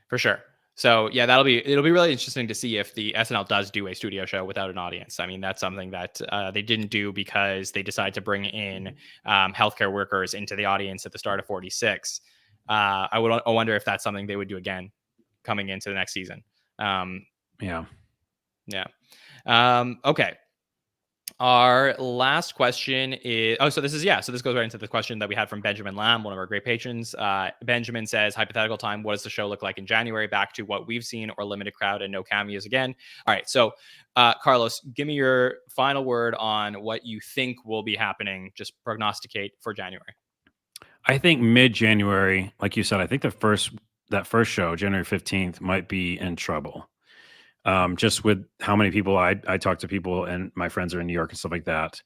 For sure. So yeah, it'll be really interesting to see if the SNL does do a studio show without an audience. I mean, that's something that they didn't do because they decided to bring in healthcare workers into the audience at the start of 46. I wonder if that's something they would do again coming into the next season. Yeah. Okay. Our last question is, so this goes right into the question that we had from Benjamin Lamb, one of our great patrons. Benjamin says, hypothetical time, what does the show look like in January? Back to what we've seen, or limited crowd and no cameos again? All right. So, Carlos, give me your final word on what you think will be happening. Just prognosticate for January. I think mid-January, like you said, I think that first show, January 15th, might be in trouble. Just with how many people I talk to people, and my friends are in New York and stuff like that.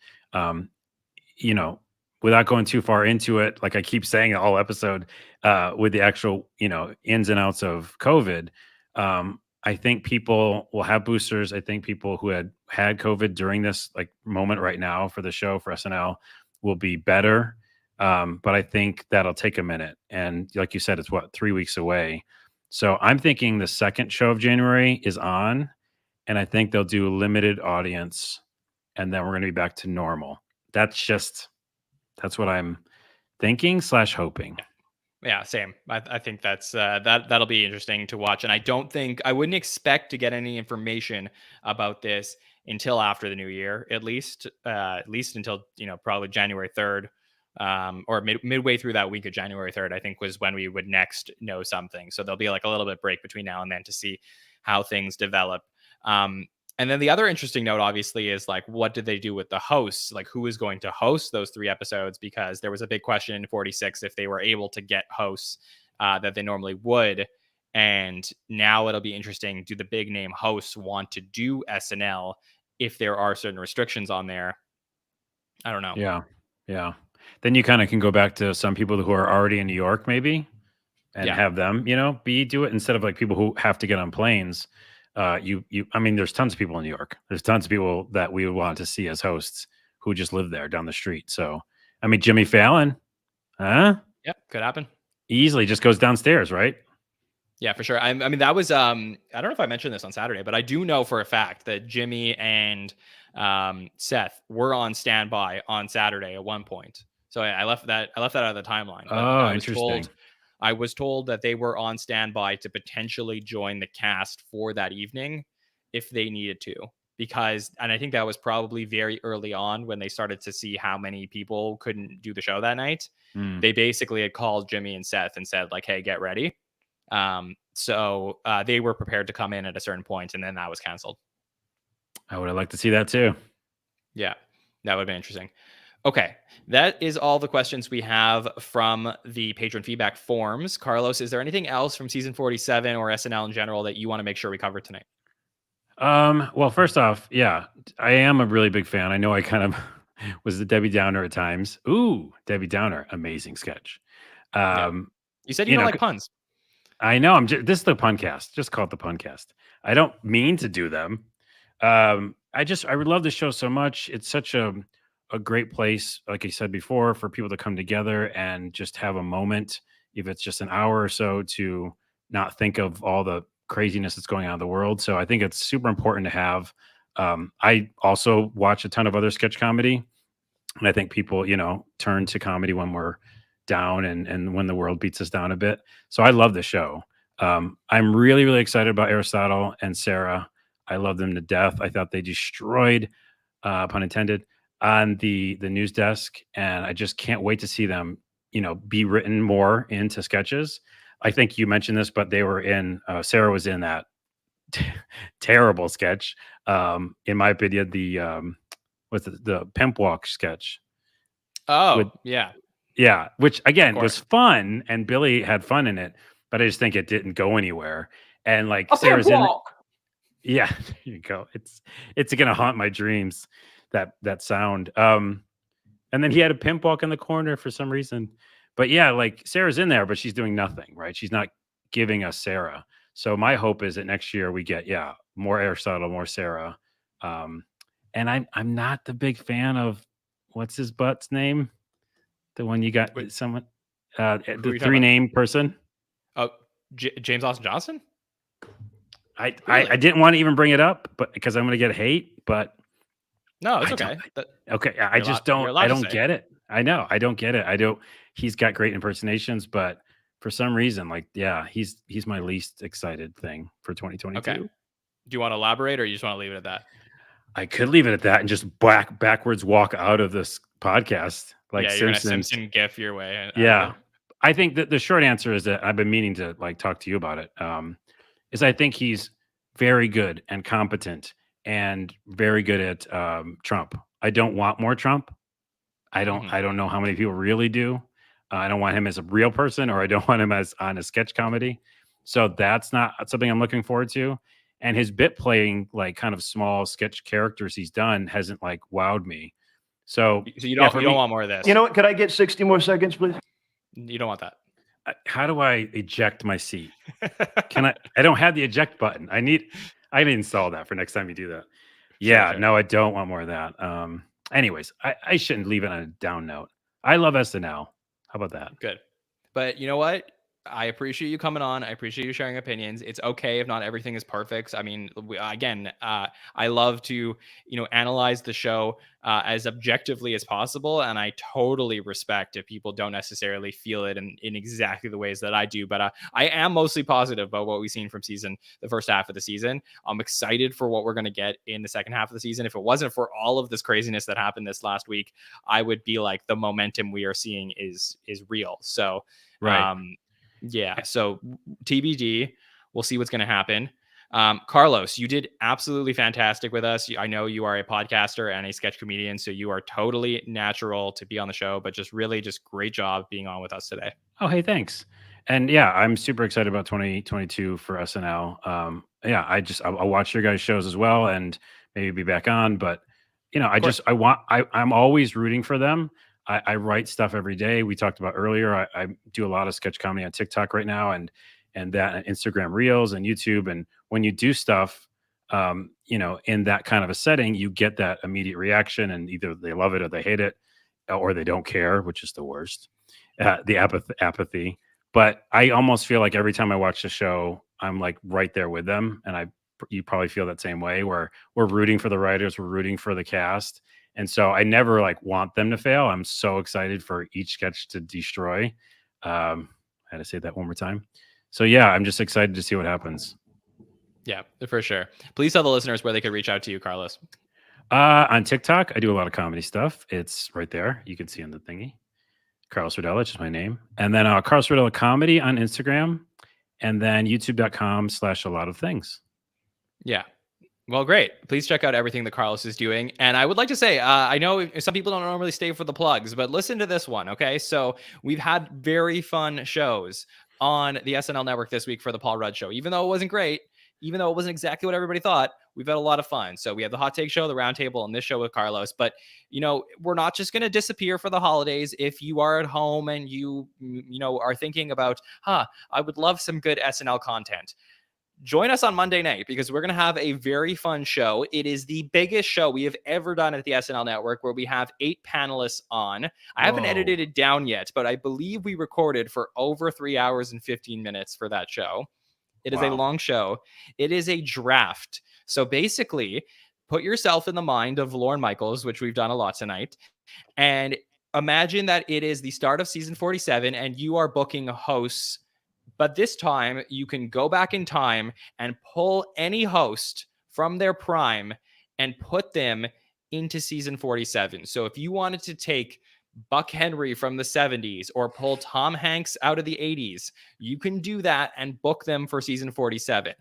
Without going too far into it, like I keep saying the whole episode, with the actual, ins and outs of COVID, I think people will have boosters. I think people who had COVID during this like moment right now for the show for SNL will be better. But I think that'll take a minute. And like you said, it's 3 weeks away. So I'm thinking the second show of January is on, and I think they'll do a limited audience, and then we're going to be back to normal. That's what I'm thinking / hoping. Yeah, same. I think that's that'll be interesting to watch. And I wouldn't expect to get any information about this until after the new year, at least until, probably January 3rd or midway through that week of January 3rd, I think was when we would next know something. So there'll be like a little bit break between now and then to see how things develop. And then the other interesting note, obviously, is like, what did they do with the hosts? Like, who is going to host those 3 episodes? Because there was a big question in 46 if they were able to get hosts that they normally would. And now it'll be interesting. Do the big name hosts want to do SNL if there are certain restrictions on there? I don't know. Yeah. Then you kind of can go back to some people who are already in New York, maybe, and have them, do it instead of like people who have to get on planes. I mean, there's tons of people in New York. There's tons of people that we would want to see as hosts who just live there down the street. So, I mean, Jimmy Fallon, Yep, could happen. Easily just goes downstairs, right? Yeah, for sure. I mean, that was, I don't know if I mentioned this on Saturday, but I do know for a fact that Jimmy and Seth were on standby on Saturday at one point. So I left that out of the timeline. But interesting. I was told that they were on standby to potentially join the cast for that evening if they needed to. And I think that was probably very early on when they started to see how many people couldn't do the show that night. They basically had called Jimmy and Seth and said like, hey, get ready. So they were prepared to come in at a certain point, and then that was canceled. I would have liked to see that too. Yeah, that would have been interesting. Okay, that is all the questions we have from the patron feedback forms. Carlos, is there anything else from season 47 or SNL in general that you want to make sure we cover tonight? Well, first off, yeah, I am a really big fan. I know I kind of was the Debbie Downer at times. Ooh, Debbie Downer, amazing sketch. You said you don't like puns. I know. This is the puncast. Just call it the puncast. I don't mean to do them. I would love the show so much. It's such a great place, like I said before, for people to come together and just have a moment, if it's just an hour or so, to not think of all the craziness that's going on in the world. So I think it's super important to have. I also watch a ton of other sketch comedy, and I think people, turn to comedy when we're down and when the world beats us down a bit. So I love the show. I'm really, really excited about Aristotle and Sarah. I love them to death. I thought they destroyed, pun intended, on the news desk, and I just can't wait to see them, be written more into sketches. I think you mentioned this, but they were in. Sarah was in that terrible sketch. In my opinion, the pimp walk sketch. Oh, yeah, which again was fun, and Billy had fun in it, but I just think it didn't go anywhere. And like Sarah's in. Yeah, there you go. It's gonna haunt my dreams. That sound. And then he had a pimp walk in the corner for some reason. But yeah, like Sarah's in there, but she's doing nothing, right? She's not giving us Sarah. So my hope is that next year we get more Aristotle, more Sarah. And I'm not the big fan of what's his butt's name, the one you got. Wait, someone the 3-name person. Oh, James Austin Johnson. I didn't want to even bring it up, but because I'm going to get hate, but. No, it's okay. Okay, I just don't. I don't get it. I know. I don't get it. He's got great impersonations, but for some reason, he's my least excited thing for 2022. Okay. Do you want to elaborate, or you just want to leave it at that? I could leave it at that and just backwards walk out of this podcast like Simpsons. You're gonna Simpson gif your way. Yeah, I think that the short answer is that I've been meaning to talk to you about it. Is I think he's very good and competent and very good at Trump. I don't want more Trump. I don't know how many people really do. I don't want him as a real person, or I don't want him as on a sketch comedy. So that's not something I'm looking forward to. And his bit playing, kind of small sketch characters he's done, hasn't wowed me. So you don't want more of this. You know what? Could I get 60 more seconds, please? You don't want that. How do I eject my seat? Can I? I don't have the eject button. I need to install that for next time you do that. Yeah, sure. No, I don't want more of that. Anyways, I shouldn't leave it on a down note. I love SNL. How about that? Good. But you know what? I appreciate you coming on. I appreciate you sharing opinions. It's okay if not everything is perfect. I mean, again, I love to, analyze the show as objectively as possible. And I totally respect if people don't necessarily feel it in exactly the ways that I do. But I am mostly positive about what we've seen from the first half of the season. I'm excited for what we're going to get in the second half of the season. If it wasn't for all of this craziness that happened this last week, I would be like, the momentum we are seeing is real. So, Right. yeah. So TBD, we'll see what's going to happen. Carlos, you did absolutely fantastic with us. I know you are a podcaster and a sketch comedian, so you are totally natural to be on the show, but just great job being on with us today. Oh, hey, thanks. And yeah, I'm super excited about 2022 for SNL. Yeah, I'll watch your guys' shows as well, and maybe be back on. But I'm always rooting for them. I write stuff every day. We talked about earlier. I do a lot of sketch comedy on TikTok right now, and that and Instagram Reels and YouTube. And when you do stuff, in that kind of a setting, you get that immediate reaction, and either they love it or they hate it, or they don't care, which is the worst. The apathy. But I almost feel like every time I watch the show, I'm like right there with them, and you probably feel that same way. Where we're rooting for the writers, we're rooting for the cast, and so I never like want them to fail. I'm so excited for each sketch to destroy. I had to say that one more time. So yeah, I'm just excited to see what happens. Yeah, for sure. Please tell the listeners where they could reach out to you, Carlos. On TikTok, I do a lot of comedy stuff. It's right there. You can see on the thingy. Carlos Rodella, just my name. And then Carlos Rodella Comedy on Instagram. And then youtube.com/a lot of things. Yeah. Well, great. Please check out everything that Carlos is doing. And I would like to say, I know some people don't normally stay for the plugs, but listen to this one, okay? So we've had very fun shows on the SNL Network this week for the Paul Rudd Show. Even though it wasn't great, even though it wasn't exactly what everybody thought, we've had a lot of fun. So we have the Hot Take Show, the Roundtable, and this show with Carlos. But, we're not just going to disappear for the holidays. If you are at home and you are thinking about, I would love some good SNL content, join us on Monday night, because we're going to have a very fun show. It is the biggest show we have ever done at the SNL Network, where we have 8 panelists on. I haven't edited it down yet, but I believe we recorded for over 3 hours and 15 minutes for that show. It is a long show. It is a draft. So basically, put yourself in the mind of Lorne Michaels, which we've done a lot tonight, and imagine that it is the start of season 47 and you are booking hosts. But this time, you can go back in time and pull any host from their prime and put them into season 47. So if you wanted to take Buck Henry from the 70s or pull Tom Hanks out of the 80s, you can do that and book them for season 47.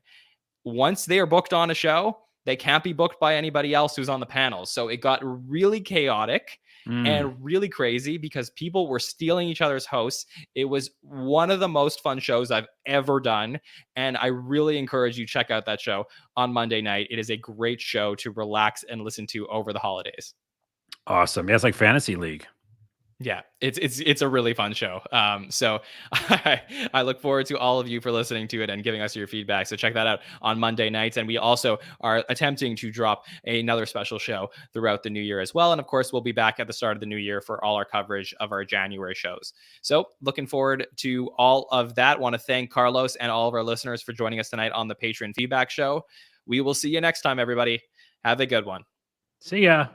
Once they are booked on a show, they can't be booked by anybody else who's on the panel. So it got really chaotic and really crazy, because people were stealing each other's hosts. It was one of the most fun shows I've ever done, and I really encourage you to check out that show on Monday night. It is a great show to relax and listen to over the holidays. Awesome. Yeah, it's like Fantasy League. Yeah, it's a really fun show. So I look forward to all of you for listening to it and giving us your feedback. So check that out on Monday nights. And we also are attempting to drop another special show throughout the new year as well. And of course, we'll be back at the start of the new year for all our coverage of our January shows. So looking forward to all of that. Want to thank Carlos and all of our listeners for joining us tonight on the Patron Feedback Show. We will see you next time, everybody. Have a good one. See ya.